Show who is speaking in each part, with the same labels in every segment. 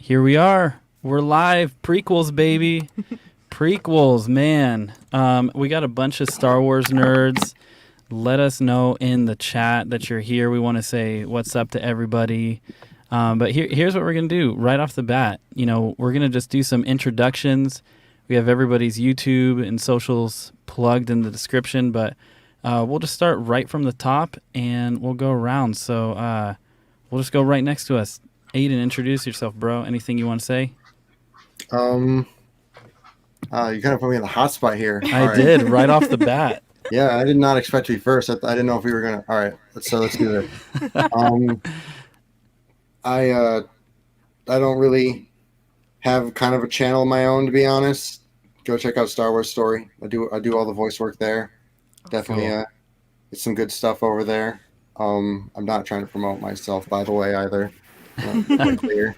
Speaker 1: Here we are. We're live. Prequels, baby. Prequels, man. We got a bunch of Star Wars nerds. Let us know in the chat that you're here. We want to say what's up to everybody. But here's what we're going to do right off the bat. You know, we're going to just do some introductions. We have everybody's YouTube and socials plugged in the description, but we'll just start right from the top and we'll go around. So we'll just go right next to us. Aden, introduce yourself, bro. Anything you want to say?
Speaker 2: You kind of put me in the hot spot here.
Speaker 1: I did, right off the bat.
Speaker 2: Yeah, I did not expect to be first. I didn't know if we were going to... All right, let's do this. I don't really have kind of a channel of my own, to be honest. Go check out Star Wars Story. I do all the voice work there. Definitely,
Speaker 1: Cool.
Speaker 2: it's some good stuff over there. I'm not trying to promote myself, by the way, either. Clear.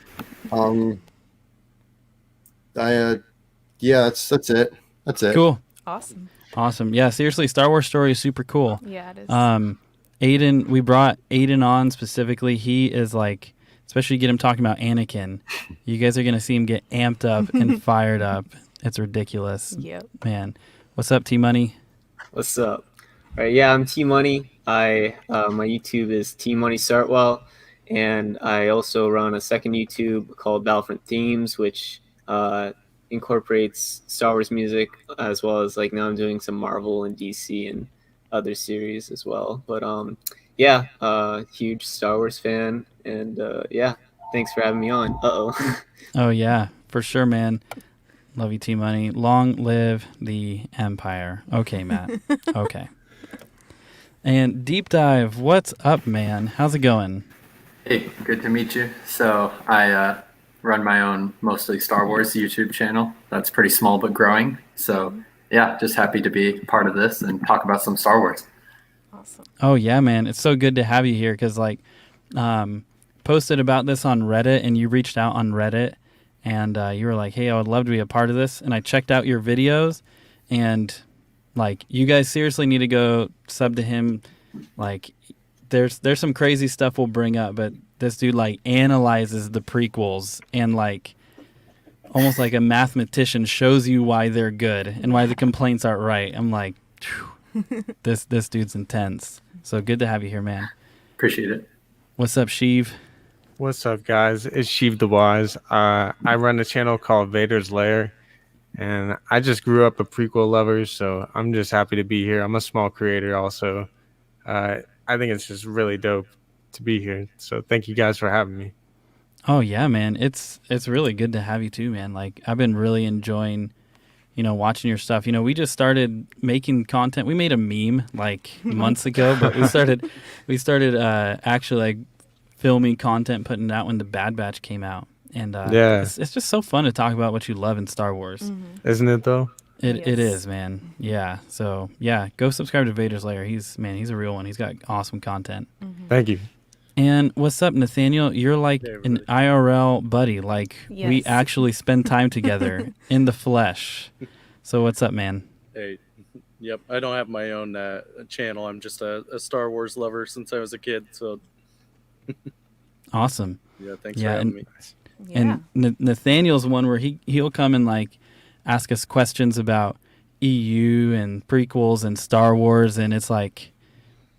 Speaker 2: Yeah, that's it. That's it.
Speaker 1: Cool.
Speaker 3: Awesome.
Speaker 1: Yeah, seriously, Star Wars Story is super cool.
Speaker 3: Yeah, it is.
Speaker 1: Aden, we brought Aden on specifically. He is like, especially get him talking about Anakin. You guys are going to see him get amped up and fired up. It's ridiculous.
Speaker 3: Yep.
Speaker 1: Man. What's up, TMoney?
Speaker 4: What's up? All right, yeah, I'm TMoney. My YouTube is TMoney Sartwell, and I also run a second YouTube called Battlefront Themes, which incorporates Star Wars music, as well as like now I'm doing some Marvel and DC and other series as well. But huge Star Wars fan, and thanks for having me on.
Speaker 1: Oh, yeah, for sure, man. Love you, TMoney. Long live the Empire. Okay, Matt. Okay. And Deep Dive, what's up, man? How's it going?
Speaker 5: Hey, good to meet you. So I run my own mostly Star Wars YouTube channel. That's pretty small but growing. So yeah, just happy to be part of this and talk about some Star Wars.
Speaker 3: Awesome.
Speaker 1: Oh, yeah, man. It's so good to have you here because, like, posted about this on Reddit, and you reached out on Reddit, and you were like, hey, I would love to be a part of this. And I checked out your videos, and, like, you guys seriously need to go sub to him. Like, there's some crazy stuff we'll bring up, but this dude, like, analyzes the prequels and, like, almost like a mathematician shows you why they're good and why the complaints aren't right. I'm like, this dude's intense. So good to have you here, man.
Speaker 5: Appreciate it.
Speaker 1: What's up, Sheev?
Speaker 6: What's up, guys? It's Sheev the Wise. I run a channel called Vader's Lair, and I just grew up a prequel lover, so I'm just happy to be here. I'm a small creator also. I think it's just really dope to be here. So thank you guys for having me.
Speaker 1: Oh, yeah, man. It's really good to have you too, man. Like, I've been really enjoying, watching your stuff. We just started making content. We made a meme like months ago, but we started actually like filming content, putting it out when the Bad Batch came out. And it's just so fun to talk about what you love in Star Wars.
Speaker 3: Mm-hmm.
Speaker 6: Isn't it though?
Speaker 1: It is, man. Yeah. So yeah, go subscribe to Vader's Lair. He's a real one. He's got awesome content.
Speaker 3: Mm-hmm.
Speaker 6: Thank you.
Speaker 1: And what's up, Nathaniel? You're like an IRL buddy. Like, we
Speaker 3: Yes.
Speaker 1: actually spend time together in the flesh. So what's up, man?
Speaker 7: Hey, yep. I don't have my own channel. I'm just a Star Wars lover since I was a kid. So
Speaker 1: Awesome.
Speaker 7: yeah, thanks for having me.
Speaker 3: Yeah.
Speaker 1: And Nathaniel's one where he'll come and like ask us questions about EU and prequels and Star Wars, and it's like,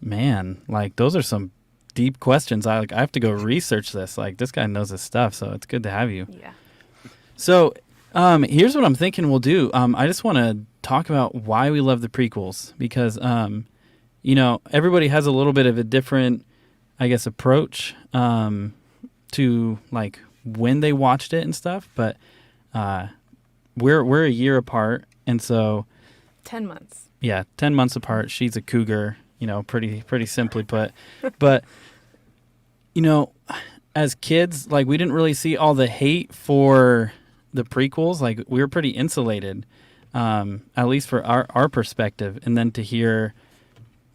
Speaker 1: man, like those are some deep questions. I have to go research this. Like, this guy knows his stuff, so it's good to have you.
Speaker 3: Yeah.
Speaker 1: So here's what I'm thinking we'll do. I just want to talk about why we love the prequels because everybody has a little bit of a different, I guess, approach to like when they watched it and stuff, but we're a year apart, and so
Speaker 3: 10 months.
Speaker 1: yeah, 10 months apart. She's a cougar, pretty simply put. But as kids, like, we didn't really see all the hate for the prequels. Like, we were pretty insulated, at least for our perspective. And then to hear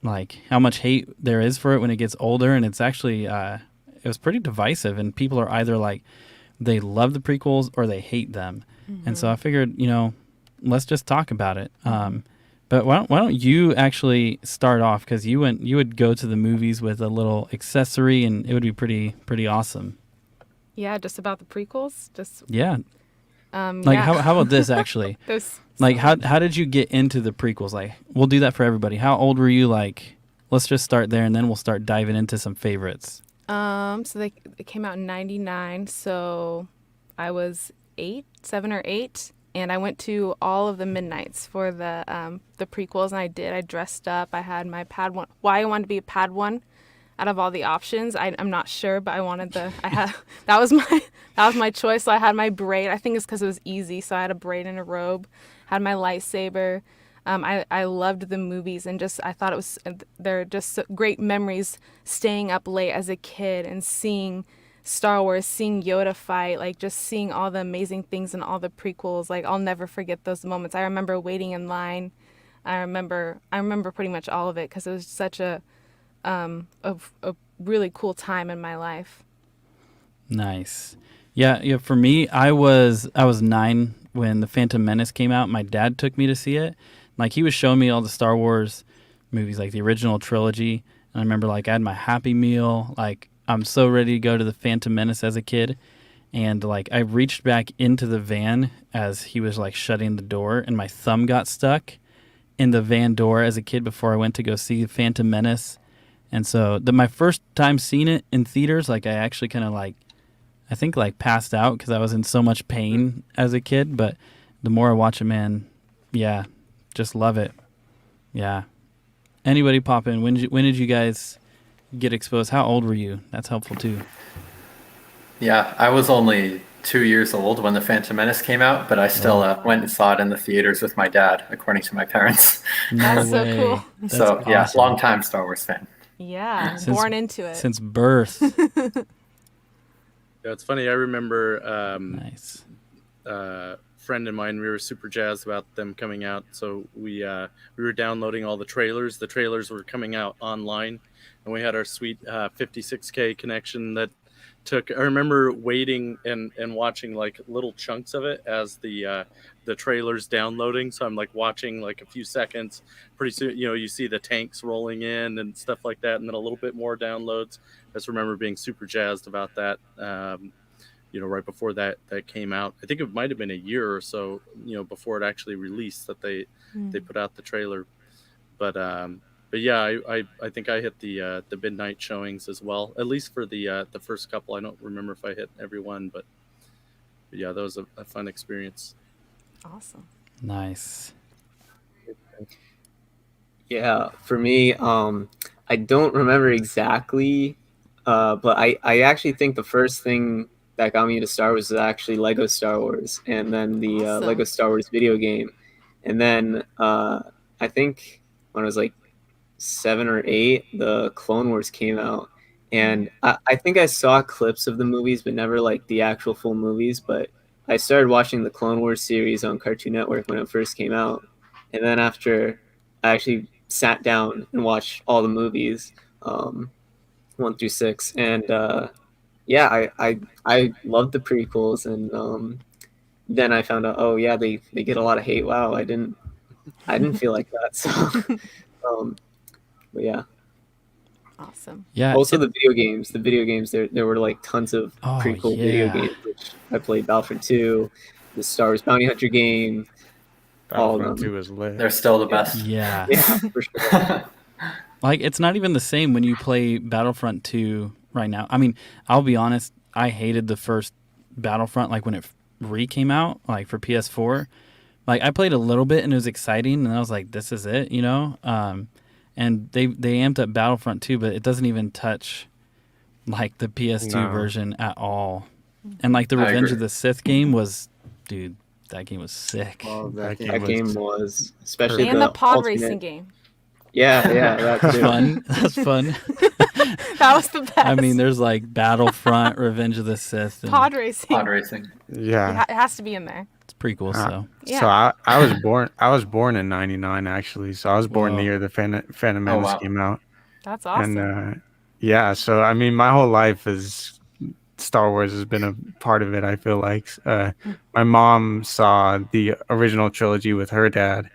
Speaker 1: like how much hate there is for it when it gets older, and it's actually it was pretty divisive, and people are either like they love the prequels or they hate them.
Speaker 3: Mm-hmm.
Speaker 1: And so I figured, let's just talk about it. But why don't you actually start off, because you would go to the movies with a little accessory, and it would be pretty awesome.
Speaker 3: Yeah, just about the prequels. Just
Speaker 1: Yeah. Like
Speaker 3: yeah.
Speaker 1: how about this actually?
Speaker 3: There's
Speaker 1: Like
Speaker 3: so
Speaker 1: how did you get into the prequels? Like we'll do that for everybody. How old were you? Like let's just start there and then we'll start diving into some favorites.
Speaker 3: so they came out in '99, so I was 7 or 8, and I went to all of the midnights for the prequels, and I dressed up. I had my Padawan. Why I wanted to be a Padawan out of all the options, I'm not sure, but I had that was my choice. So I had my braid. I think it's because it was easy. So I had a braid and a robe, had my lightsaber. I loved the movies, and just I thought they're just great memories staying up late as a kid and seeing Star Wars, seeing Yoda fight, like just seeing all the amazing things in all the prequels. Like I'll never forget those moments. I remember waiting in line. I remember pretty much all of it because it was such a really cool time in my life.
Speaker 1: Nice. Yeah, for me, I was 9 when the Phantom Menace came out. My dad took me to see it. Like he was showing me all the Star Wars movies, like the original trilogy. And I remember like I had my Happy Meal. Like I'm so ready to go to the Phantom Menace as a kid. And like I reached back into the van as he was like shutting the door, and my thumb got stuck in the van door as a kid before I went to go see Phantom Menace. And so my first time seeing it in theaters, like I actually kind of like, I think like passed out because I was in so much pain as a kid. But the more I watch it, man, yeah, just love it. Yeah. Anybody pop in? When did you guys get exposed? How old were you? That's helpful too.
Speaker 5: Yeah, I was only 2 years old when the Phantom Menace came out, but I still went and saw it in the theaters with my dad, according to my parents.
Speaker 1: No
Speaker 3: That's so
Speaker 1: way.
Speaker 3: cool.
Speaker 1: That's
Speaker 5: So yeah,
Speaker 1: awesome.
Speaker 5: long time Star Wars fan.
Speaker 3: Yeah,
Speaker 1: Since-
Speaker 3: born into it.
Speaker 1: Since birth.
Speaker 7: Yeah, it's funny. I remember
Speaker 1: Nice.
Speaker 7: friend of mine, we were super jazzed about them coming out, so we were downloading all the trailers. The trailers were coming out online, and we had our sweet 56K connection that took. I remember waiting and watching like little chunks of it as the trailers downloading. So I'm like watching like a few seconds. Pretty soon, you see the tanks rolling in and stuff like that, and then a little bit more downloads. I just remember being super jazzed about that. Right before that came out. I think it might have been a year or so, before it actually released that they put out the trailer. But yeah, I think I hit the midnight showings as well, at least for the first couple. I don't remember if I hit every one, but yeah, that was a fun experience.
Speaker 3: Awesome.
Speaker 1: Nice.
Speaker 4: Yeah, for me, I don't remember exactly, but I actually think the first thing that got me into Star Wars was actually Lego Star Wars, and then the
Speaker 3: Awesome.
Speaker 4: Lego Star Wars video game. And then I think when I was like 7 or 8, the Clone Wars came out. And I think I saw clips of the movies, but never like the actual full movies. But I started watching the Clone Wars series on Cartoon Network when it first came out. And then after I actually sat down and watched all the movies, 1 through 6. And yeah, I loved the prequels. And then I found out, oh yeah, they get a lot of hate. Wow, I didn't feel like that. So but yeah.
Speaker 3: Awesome.
Speaker 1: Yeah.
Speaker 4: Also the video games, there were like tons of prequel video
Speaker 1: yeah.
Speaker 4: games, which I played Battlefront 2, the Star Wars Bounty Hunter game, all of
Speaker 6: Battlefront
Speaker 4: them.
Speaker 6: 2 is lit.
Speaker 5: They're still the best.
Speaker 1: Yeah.
Speaker 4: Yeah, for sure.
Speaker 1: Like it's not even the same when you play Battlefront 2 right now. I mean, I'll be honest, I hated the first Battlefront like when it came out, like for PS4. Like I played a little bit and it was exciting and I was like, this is it, and they amped up Battlefront 2, but it doesn't even touch like the PS2 version at all. And like the
Speaker 5: I
Speaker 1: Revenge
Speaker 5: agree.
Speaker 1: of the Sith game was, dude, that game was sick.
Speaker 2: Love that game.
Speaker 4: That game was, especially
Speaker 3: And the pod
Speaker 4: ultimate-
Speaker 3: racing game.
Speaker 4: Yeah, that
Speaker 1: That's
Speaker 4: too.
Speaker 1: fun. That's fun.
Speaker 3: That was the best.
Speaker 1: I mean, there's like Battlefront, Revenge of the Sith, and
Speaker 3: pod racing.
Speaker 5: Pod racing.
Speaker 6: Yeah.
Speaker 3: It has to be in there.
Speaker 1: it's prequels. So
Speaker 3: Yeah.
Speaker 6: So I was born in '99 actually. So I was born
Speaker 1: Whoa.
Speaker 6: the year the Phantom Menace
Speaker 5: wow.
Speaker 6: came out.
Speaker 3: That's awesome.
Speaker 6: And yeah, so I mean, my whole life is Star Wars has been a part of it. I feel like my mom saw the original trilogy with her dad,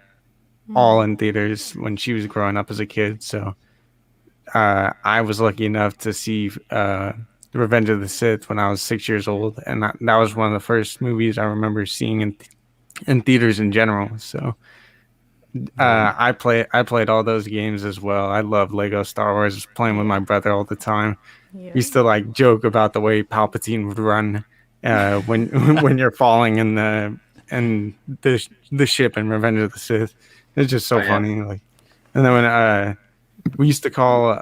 Speaker 6: all in theaters when she was growing up as a kid. So I was lucky enough to see Revenge of the Sith when I was 6 years old, and that was one of the first movies I remember seeing in theaters in general. So I played all those games as well. I love Lego Star Wars. Just playing with my brother all the time.
Speaker 3: Yeah.
Speaker 6: We used to like joke about the way Palpatine would run when when you're falling in the ship in Revenge of the Sith. It's just so funny. Like, and then when we used to call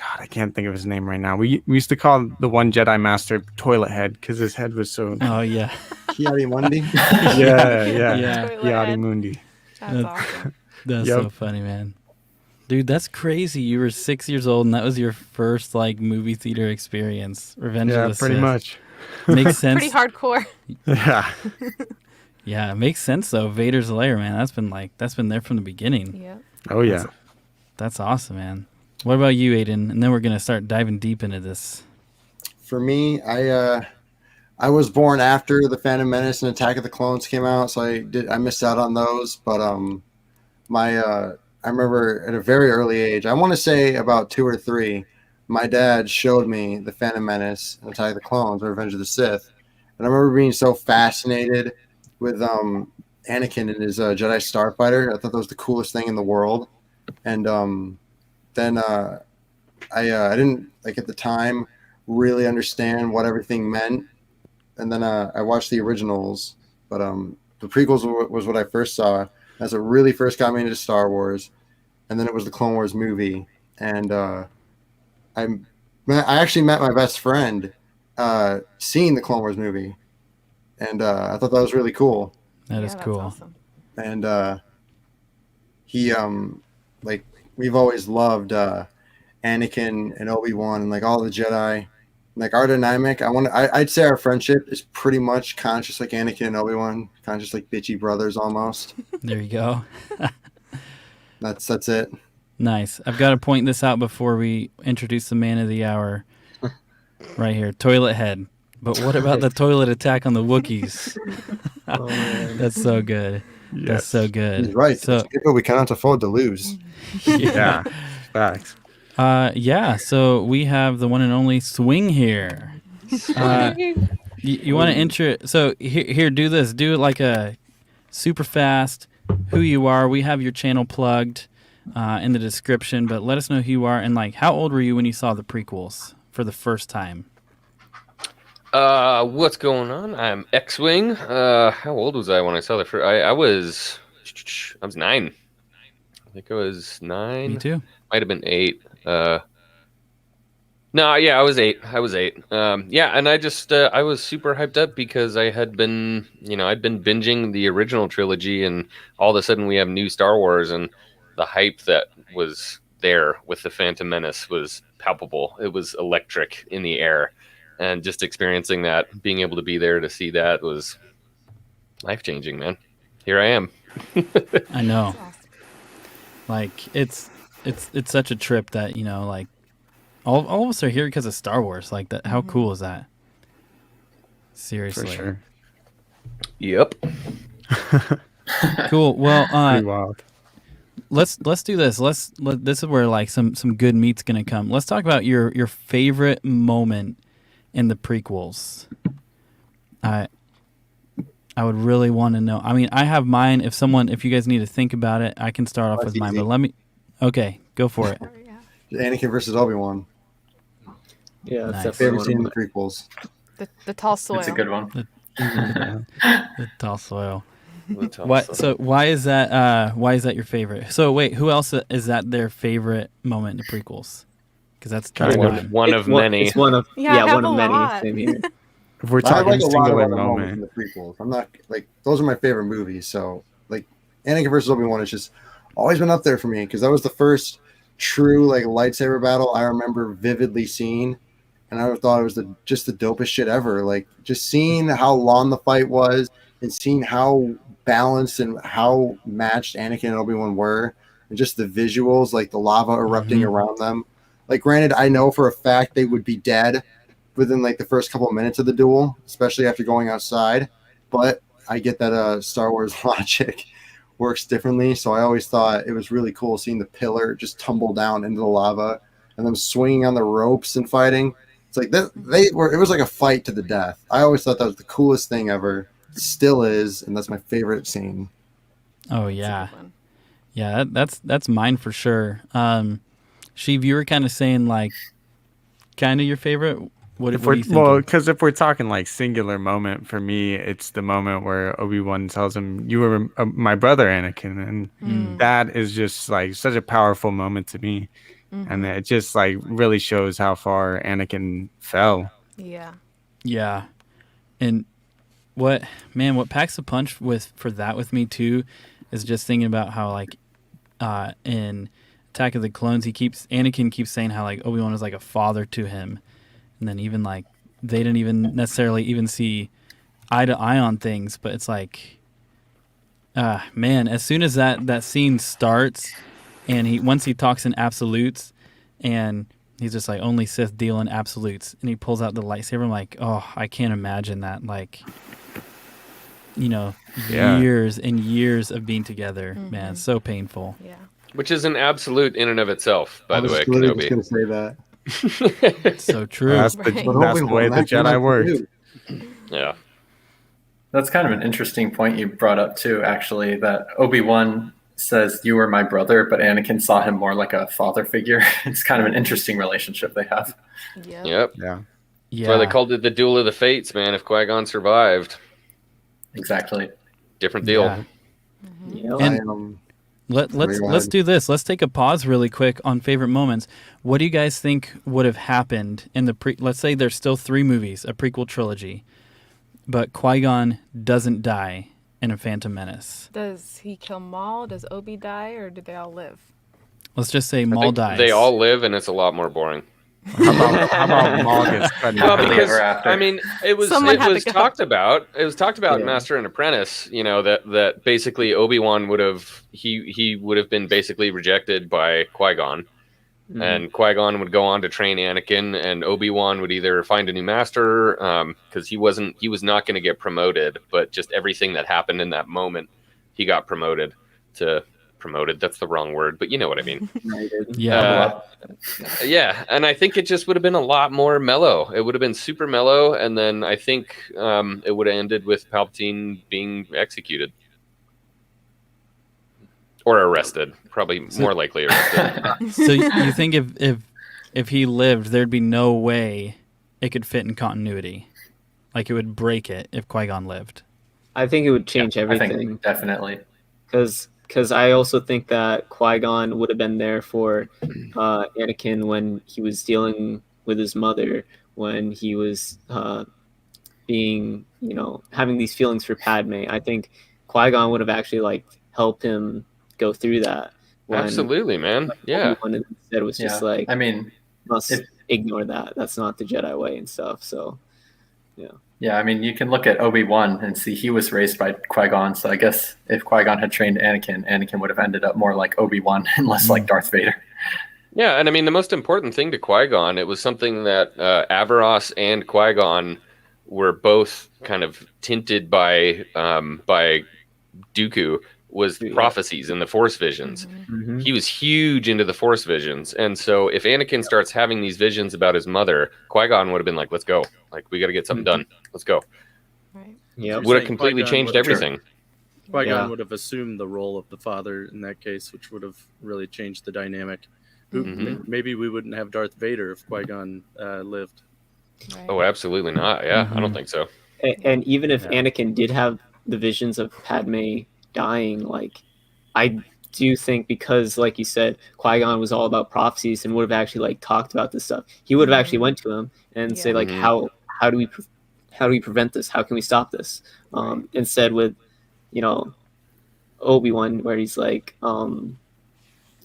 Speaker 6: God, I can't think of his name right now. We used to call the one Jedi Master Toilet Head because his head was so.
Speaker 1: Oh yeah.
Speaker 2: Qui-Gon
Speaker 6: yeah.
Speaker 3: Toilet
Speaker 6: Yadi
Speaker 3: head.
Speaker 6: Mundi.
Speaker 3: That's awesome.
Speaker 1: That's
Speaker 6: Yep.
Speaker 1: so funny, man. Dude, that's crazy. You were 6 years old and that was your first like movie theater experience. Revenge
Speaker 6: Yeah,
Speaker 1: of the
Speaker 6: pretty
Speaker 1: Sith.
Speaker 6: much.
Speaker 1: Makes sense.
Speaker 3: Pretty hardcore.
Speaker 6: Yeah.
Speaker 1: Yeah, it makes sense though. Vader's Lair, man. That's been there from the beginning.
Speaker 3: Yeah.
Speaker 6: Oh yeah.
Speaker 1: That's awesome, man. What about you, Aden? And then we're gonna start diving deep into this.
Speaker 2: For me, I was born after the Phantom Menace and Attack of the Clones came out, so I missed out on those. But I remember at a very early age, I want to say about 2 or 3, my dad showed me the Phantom Menace and Attack of the Clones or Revenge of the Sith, and I remember being so fascinated with Anakin and his Jedi Starfighter. I thought that was the coolest thing in the world, and then I didn't like at the time really understand what everything meant, and then I watched the originals, but the prequels was what I first saw. That's what really first got me into Star Wars, and then it was the Clone Wars movie, and I actually met my best friend seeing the Clone Wars movie, and I thought that was really cool.
Speaker 1: That is
Speaker 3: that's
Speaker 1: cool.
Speaker 3: Awesome.
Speaker 2: And he like we've always loved Anakin and Obi-Wan and like all the Jedi, like our dynamic. I'd say our friendship is pretty much kind of just like Anakin and Obi-Wan, kind of just like bitchy brothers almost.
Speaker 1: There you go.
Speaker 2: That's it.
Speaker 1: Nice. I've got to point this out before we introduce the man of the hour. Right here, Toilet Head. But what about the toilet attack on the Wookiees? That's so good.
Speaker 6: Yes.
Speaker 1: That's so good.
Speaker 2: He's right.
Speaker 1: So
Speaker 2: People we cannot afford to lose.
Speaker 6: Yeah. Facts.
Speaker 1: yeah. So we have the one and only Xwing here. You want to intro? So here, do this. Do it like a super fast. Who you are? We have your channel plugged in the description, but let us know who you are and like how old were you when you saw the prequels for the first time?
Speaker 8: What's going on? I'm Xwing. How old was I when I saw the first? I was 9. I think I was 9.
Speaker 1: Me too.
Speaker 8: Might have been 8. No, yeah, I was 8. Yeah, and I just I was super hyped up because I had been, I'd been binging the original trilogy, and all of a sudden we have new Star Wars, and the hype that was there with the Phantom Menace was palpable. It was electric in the air. And just experiencing that, being able to be there to see that was life-changing, man. Here I am.
Speaker 1: I know. Like it's such a trip that like all of us are here because of Star Wars. Like that, how cool is that? Seriously,
Speaker 6: For sure.
Speaker 8: Yep.
Speaker 1: Cool. Well,
Speaker 6: Pretty wild.
Speaker 1: let's do this. This is where like some good meat's gonna come. Let's talk about your favorite moment in the prequels. I would really want to know. I mean, I have mine. If you guys need to think about it, I can start off
Speaker 2: That's
Speaker 1: with mine.
Speaker 2: easy.
Speaker 1: But let me. Okay, go for it.
Speaker 2: Anakin versus Obi-Wan.
Speaker 4: Yeah, that's
Speaker 1: Nice.
Speaker 4: definitely
Speaker 2: Favorite
Speaker 4: one
Speaker 2: scene in
Speaker 4: of
Speaker 2: the prequels.
Speaker 3: The tall soil.
Speaker 5: It's a good one.
Speaker 1: The tall soil.
Speaker 8: What?
Speaker 1: What? So why is that? Why is that your favorite? So wait, who else is that their favorite moment in the prequels? Because that's
Speaker 8: One of many.
Speaker 4: It's one of
Speaker 3: Yeah, I
Speaker 4: one
Speaker 3: have
Speaker 4: of
Speaker 3: a
Speaker 4: many.
Speaker 3: lot.
Speaker 4: Same here.
Speaker 6: If we're
Speaker 2: I have
Speaker 6: talking
Speaker 2: like a lot of
Speaker 6: singular
Speaker 2: other moments in
Speaker 6: moment,
Speaker 2: the prequels. I'm not like those are my favorite movies. So like Anakin versus Obi-Wan has just always been up there for me because that was the first true like lightsaber battle I remember vividly seeing, and I thought it was just the dopest shit ever. Like just seeing how long the fight was and seeing how balanced and how matched Anakin and Obi-Wan were, and just the visuals, like the lava erupting around them. Like granted, I know for a fact they would be dead within like the first couple of minutes of the duel, especially after going outside. But I get that Star Wars logic works differently. So I always thought it was really cool seeing the pillar just tumble down into the lava. and them swinging on the ropes and fighting. It's like that. It was like a fight to the death. I always thought that was the coolest thing ever. It still is, and that's my favorite scene.
Speaker 1: Oh yeah, yeah. That's mine for sure. Sheev, you were kind of saying like, kind of your favorite. What are you thinking?
Speaker 6: Well, because if we're talking like singular moment, for me, it's the moment where Obi-Wan tells him, "You were my brother, Anakin," and that is just like such a powerful moment to me, and it just like really shows how far Anakin fell.
Speaker 3: Yeah.
Speaker 1: Yeah, and what packs a punch for that with me too is just thinking about how like in Attack of the Clones Anakin keeps saying how like Obi-Wan was like a father to him. And then even like they didn't even necessarily even see eye to eye on things, but it's like, man, as soon as that scene starts, and once he talks in absolutes, and he's just like only Sith deal in absolutes, and he pulls out the lightsaber, I'm like, oh, I can't imagine that, like, years and years of being together, man, it's so painful.
Speaker 3: Yeah.
Speaker 8: Which is an absolute in and of itself, by the way,
Speaker 2: I was
Speaker 8: Kenobi.
Speaker 2: just gonna say that.
Speaker 1: So true.
Speaker 6: That's the way the Jedi worked.
Speaker 8: Yeah.
Speaker 5: That's kind of an interesting point you brought up too, actually, that Obi-Wan says, "You were my brother," but Anakin saw him more like a father figure. It's kind of an interesting relationship they have.
Speaker 8: Yep.
Speaker 6: Yeah.
Speaker 8: That's why they called it the Duel of the Fates, man. If Qui-Gon survived.
Speaker 5: Exactly.
Speaker 8: Different deal.
Speaker 3: Yeah.
Speaker 1: And let's do this. Let's take a pause really quick on favorite moments. What do you guys think would have happened in let's say there's still 3 movies, a prequel trilogy, but Qui-Gon doesn't die in a Phantom Menace.
Speaker 3: Does he kill Maul? Does Obi die, or do they all live?
Speaker 1: Let's just say Maul dies.
Speaker 8: They all live, and it's a lot more boring.
Speaker 6: How about Maul gets cut?
Speaker 8: Well, because I mean, it was talked about. It was talked about in
Speaker 5: Yeah.
Speaker 8: Master and Apprentice. That basically Obi-Wan would have he would have been basically rejected by Qui-Gon, and Qui-Gon would go on to train Anakin, and Obi-Wan would either find a new master because he was not going to get promoted, but just everything that happened in that moment, he got promoted. That's the wrong word, but you know what I mean.
Speaker 1: Yeah.
Speaker 8: Yeah, and I think it just would have been a lot more mellow. It would have been super mellow, and then I think it would have ended with Palpatine being executed. Or arrested. Probably more likely arrested.
Speaker 1: So you think if he lived, there'd be no way it could fit in continuity? Like it would break it if Qui-Gon lived?
Speaker 4: I think it would change everything.
Speaker 5: I think definitely.
Speaker 4: Because I also think that Qui-Gon would have been there for Anakin when he was dealing with his mother, when he was being, having these feelings for Padme. I think Qui-Gon would have actually helped him go through that.
Speaker 8: Absolutely, man. Yeah.
Speaker 4: Obi-Wan instead was just
Speaker 5: I mean,
Speaker 4: must ignore that. That's not the Jedi way and stuff. So, yeah.
Speaker 5: Yeah, I mean, you can look at Obi-Wan and see he was raised by Qui-Gon. So I guess if Qui-Gon had trained Anakin would have ended up more like Obi-Wan and less like Darth Vader.
Speaker 8: Yeah, and I mean, the most important thing to Qui-Gon, it was something that Averos and Qui-Gon were both kind of tinted by Dooku, was prophecies and the Force visions.
Speaker 4: Mm-hmm.
Speaker 8: He was huge into the Force visions. And so if Anakin starts having these visions about his mother, Qui-Gon would have been like, let's go. We got to get something done. Let's go.
Speaker 3: Right.
Speaker 4: Yeah.
Speaker 8: Would have completely changed everything.
Speaker 7: Qui-Gon would have assumed the role of the father in that case, which would have really changed the dynamic. Maybe we wouldn't have Darth Vader if Qui-Gon lived.
Speaker 3: Right.
Speaker 8: Oh, absolutely not. Yeah, I don't think so.
Speaker 4: And even if Anakin did have the visions of Padme dying, I do think, because like you said, Qui-Gon was all about prophecies and would have actually talked about this stuff. He would have actually went to him and say how do we prevent this? How can we stop this? Instead with Obi-Wan, where he's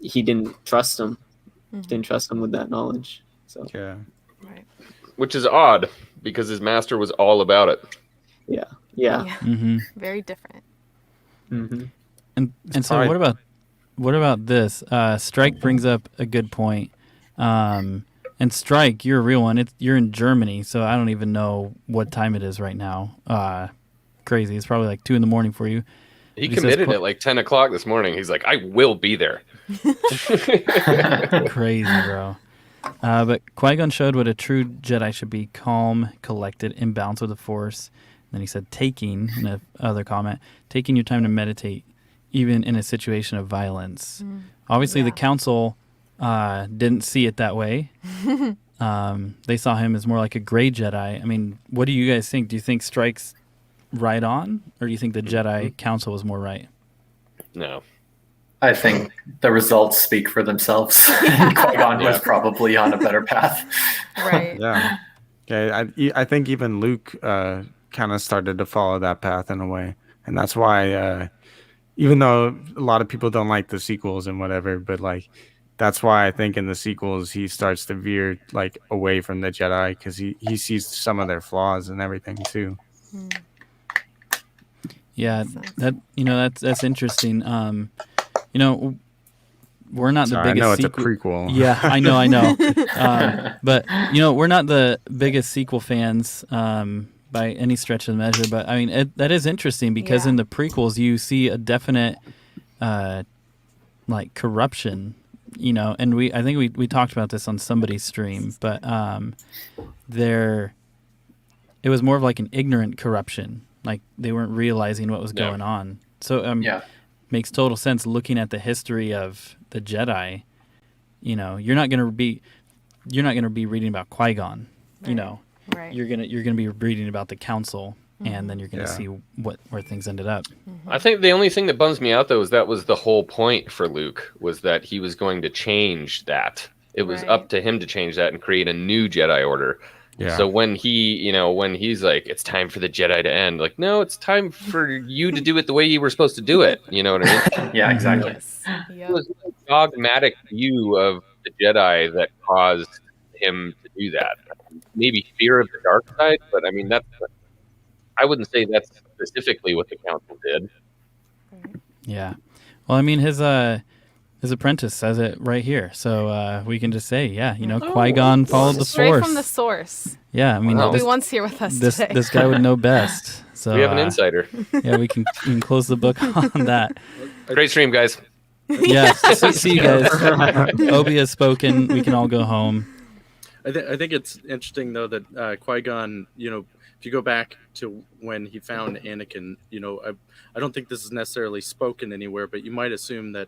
Speaker 4: he didn't trust him. Didn't trust him with that knowledge. So
Speaker 6: yeah.
Speaker 3: Right.
Speaker 8: Which is odd because his master was all about it.
Speaker 4: Yeah.
Speaker 1: Mm-hmm.
Speaker 3: Very different.
Speaker 4: Mm-hmm.
Speaker 1: And so what about this? Strike brings up a good point. And Strike, you're a real one. You're in Germany, so I don't even know what time it is right now. Crazy. It's probably 2 a.m. for you.
Speaker 8: He committed at 10 o'clock this morning. He's like, I will be there.
Speaker 1: Crazy, bro. But Qui-Gon showed what a true Jedi should be: calm, collected, in balance with the Force. And then he said, taking, in another comment, taking your time to meditate, even in a situation of violence. Obviously, the Council didn't see it that way. They saw him as more like a gray Jedi. I mean, what do you guys think? Do you think Strike's right on, or do you think the Jedi Council was more right?
Speaker 8: No.
Speaker 5: I think the results speak for themselves. Qui-Gon was probably on a better path.
Speaker 3: Right.
Speaker 6: Yeah. Okay. I think even Luke kind of started to follow that path in a way, and that's why even though a lot of people don't like the sequels and whatever, but like that's why I think in the sequels he starts to veer like away from the Jedi, because he sees some of their flaws and everything too.
Speaker 1: Yeah, that's interesting. We're not the biggest.
Speaker 6: I know it's
Speaker 1: sequel.
Speaker 6: a prequel.
Speaker 1: Yeah, I know. But we're not the biggest sequel fans by any stretch of the measure. But I mean, that is interesting because in the prequels you see a definite like corruption. And I think we talked about this on somebody's stream, but it was more of like an ignorant corruption. Like they weren't realizing what was going on. So makes total sense looking at the history of the Jedi. You're not gonna be reading about Qui-Gon.
Speaker 3: Right.
Speaker 1: You're gonna be reading about the Council, and then you're gonna see where things ended up.
Speaker 8: I think the only thing that bums me out though is that was the whole point for Luke, was that he was going to change that. It was up to him to change that and create a new Jedi Order. Yeah. So when he's like, it's time for the Jedi to end, like, no, it's time for you to do it the way you were supposed to do it. You know what I mean?
Speaker 5: Yeah, exactly.
Speaker 3: Yes.
Speaker 8: It was a dogmatic view of the Jedi that caused him to do that. Maybe fear of the dark side, but I mean, I wouldn't say that's specifically what the Council did.
Speaker 1: Yeah. Well, I mean, his apprentice says it right here, so we can just say, Qui-Gon followed the
Speaker 3: Straight
Speaker 1: Force
Speaker 3: from the source.
Speaker 1: Yeah, I mean,
Speaker 3: Obi-Wan's here with us today.
Speaker 1: This guy would know best. So
Speaker 8: we have an insider.
Speaker 1: Yeah, we can close the book on that.
Speaker 8: Great stream, guys.
Speaker 1: Yeah, see you guys. Obi has spoken. We can all go home.
Speaker 7: I think it's interesting though that Qui-Gon, if you go back to when he found Anakin, I don't think this is necessarily spoken anywhere, but you might assume that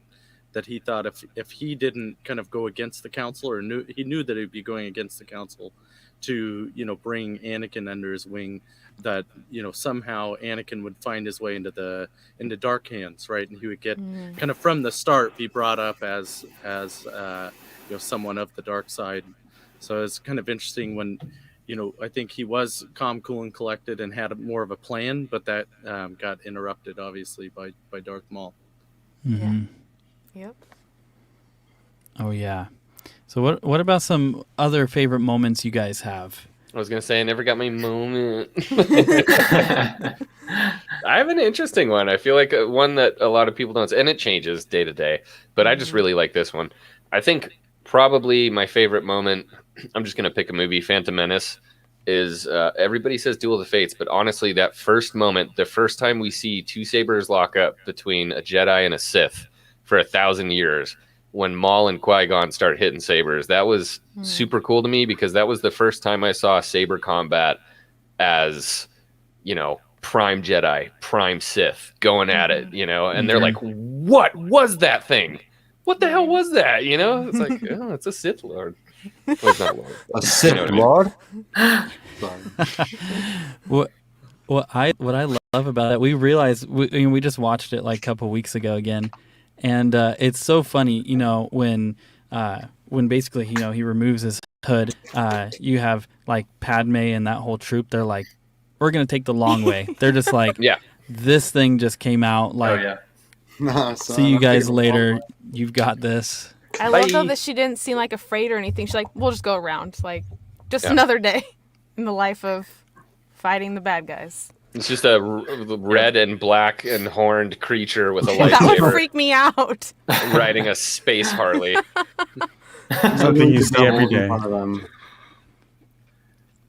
Speaker 7: he thought if he didn't kind of go against the Council, or he knew that he'd be going against the Council to bring Anakin under his wing, that somehow Anakin would find his way into dark hands, right, and he would get kind of from the start be brought up as someone of the dark side. So it's kind of interesting when I think he was calm, cool, and collected and had more of a plan, but that got interrupted obviously by Darth Maul.
Speaker 1: Mm-hmm.
Speaker 3: Yep.
Speaker 1: Oh yeah. So what about some other favorite moments you guys have?
Speaker 8: I was gonna say I never got my moment. I have an interesting one. I feel like one that a lot of people don't, and it changes day to day. But I just really like this one. I think probably my favorite moment. I'm just gonna pick a movie. Phantom Menace is. Everybody says Duel of the Fates, but honestly, that first moment, the first time we see two sabers lock up between a Jedi and a Sith for 1,000 years, when Maul and Qui-Gon start hitting sabers, that was super cool to me, because that was the first time I saw saber combat as, prime Jedi, prime Sith going at it, and they're like, what was that thing? What the hell was that? It's like, oh, it's a Sith Lord. Well, it's not Lord.
Speaker 2: A Sith Lord?
Speaker 1: What I love about it, we realized we just watched it like a couple weeks ago again, and it's so funny, when basically he removes his hood, you have like Padme and that whole troop. They're like, we're gonna take the long way. They're just like, this thing just came out. Like, see you guys later. You've got this.
Speaker 3: I love though that she didn't seem like afraid or anything. She's like, we'll just go around, like just another day in the life of fighting the bad guys.
Speaker 8: It's just a red and black and horned creature with a lightsaber.
Speaker 3: That would freak me out.
Speaker 8: Riding a space Harley.
Speaker 6: Something you see every day.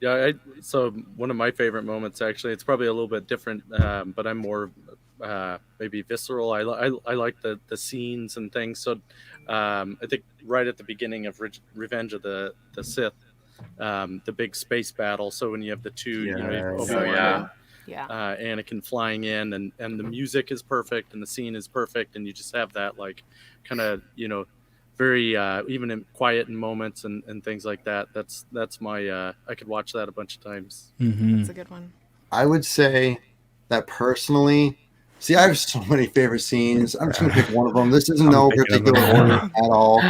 Speaker 7: Yeah, so one of my favorite moments, actually, it's probably a little bit different, but I'm more maybe visceral. I like the scenes and things. So I think right at the beginning of Revenge of the Sith, the big space battle. So when you have the two, you have Obi-Wan and Anakin flying in, and the music is perfect, and the scene is perfect, and you just have that like kind of very even in quiet in moments and things like that. That's my I could watch that a bunch of times.
Speaker 1: Mm-hmm.
Speaker 3: That's a good one.
Speaker 2: I would say that personally, see, I have so many favorite scenes. I'm just going to pick one of them. This isn't no particular order at all.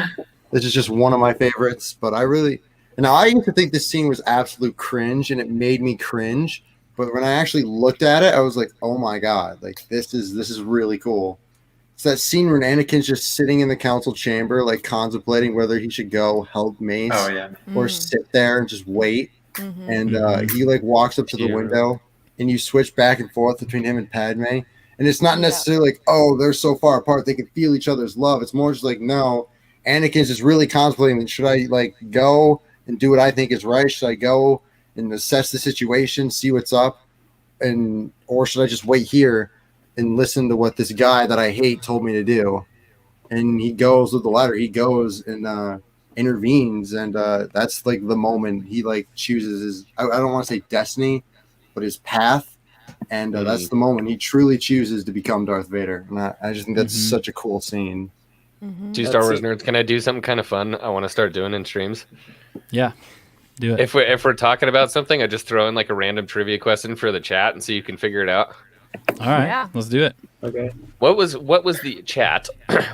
Speaker 2: This is just one of my favorites. But I used to think this scene was absolute cringe, and it made me cringe. But when I actually looked at it, I was like, oh my God, like this is really cool. It's that scene where Anakin's just sitting in the council chamber, like contemplating whether he should go help Mace or sit there and just wait.
Speaker 3: Mm-hmm.
Speaker 2: And he like walks up to the window, and you switch back and forth between him and Padme. And it's not necessarily like, oh, they're so far apart they can feel each other's love. It's more just like, no, Anakin's just really contemplating, should I like go and do what I think is right? Should I go and assess the situation, see what's up, or should I just wait here and listen to what this guy that I hate told me to do? And he goes with the latter. He goes and intervenes, and that's like the moment he like chooses his, I don't want to say destiny, but his path, and that's the moment he truly chooses to become Darth Vader. And I just think that's such a cool scene.
Speaker 8: Two Star Wars nerds, can I do something kind of fun I want to start doing in streams?
Speaker 1: Yeah, do it.
Speaker 8: If we're talking about something, I just throw in like a random trivia question for the chat and see you can figure it out.
Speaker 1: All right, let's do it.
Speaker 4: Okay.
Speaker 8: What was the chat?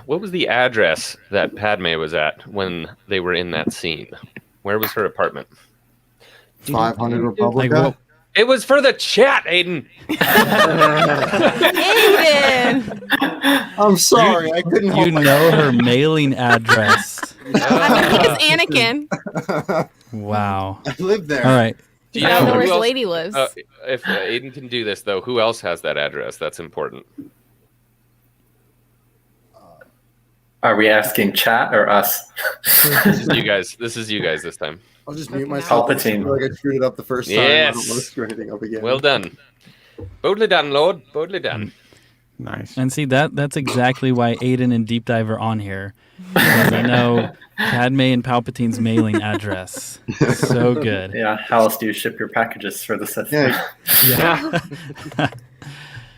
Speaker 8: What was the address that Padme was at when they were in that scene? Where was her apartment?
Speaker 2: 500 Republica.
Speaker 1: Like,
Speaker 8: it was for the chat, Aden.
Speaker 3: Aden!
Speaker 2: I'm sorry, I couldn't.
Speaker 1: You know her mailing address.
Speaker 3: I think it's Anakin.
Speaker 1: Wow.
Speaker 2: I live there.
Speaker 1: All right.
Speaker 8: Do you
Speaker 3: I don't know
Speaker 8: who
Speaker 3: where his
Speaker 8: else-
Speaker 3: lady lives.
Speaker 8: If Aden can do this, though, who else has that address? That's important.
Speaker 5: Are we asking chat or us?
Speaker 8: This is you guys. This is you guys this time.
Speaker 2: I'll just mute
Speaker 3: Okay.
Speaker 2: myself.
Speaker 5: Palpatine.
Speaker 2: Like I screwed it up the first time.
Speaker 8: Yes.
Speaker 2: I don't want to screw anything up again.
Speaker 8: Well done. Boldly done, Lord. Boldly done.
Speaker 6: Nice.
Speaker 1: And see, that's exactly why Aden and Deep Dive are on here. Because I know Padme and Palpatine's mailing address. So good.
Speaker 5: Yeah. How else do you ship your packages for the Sith?
Speaker 2: Yeah.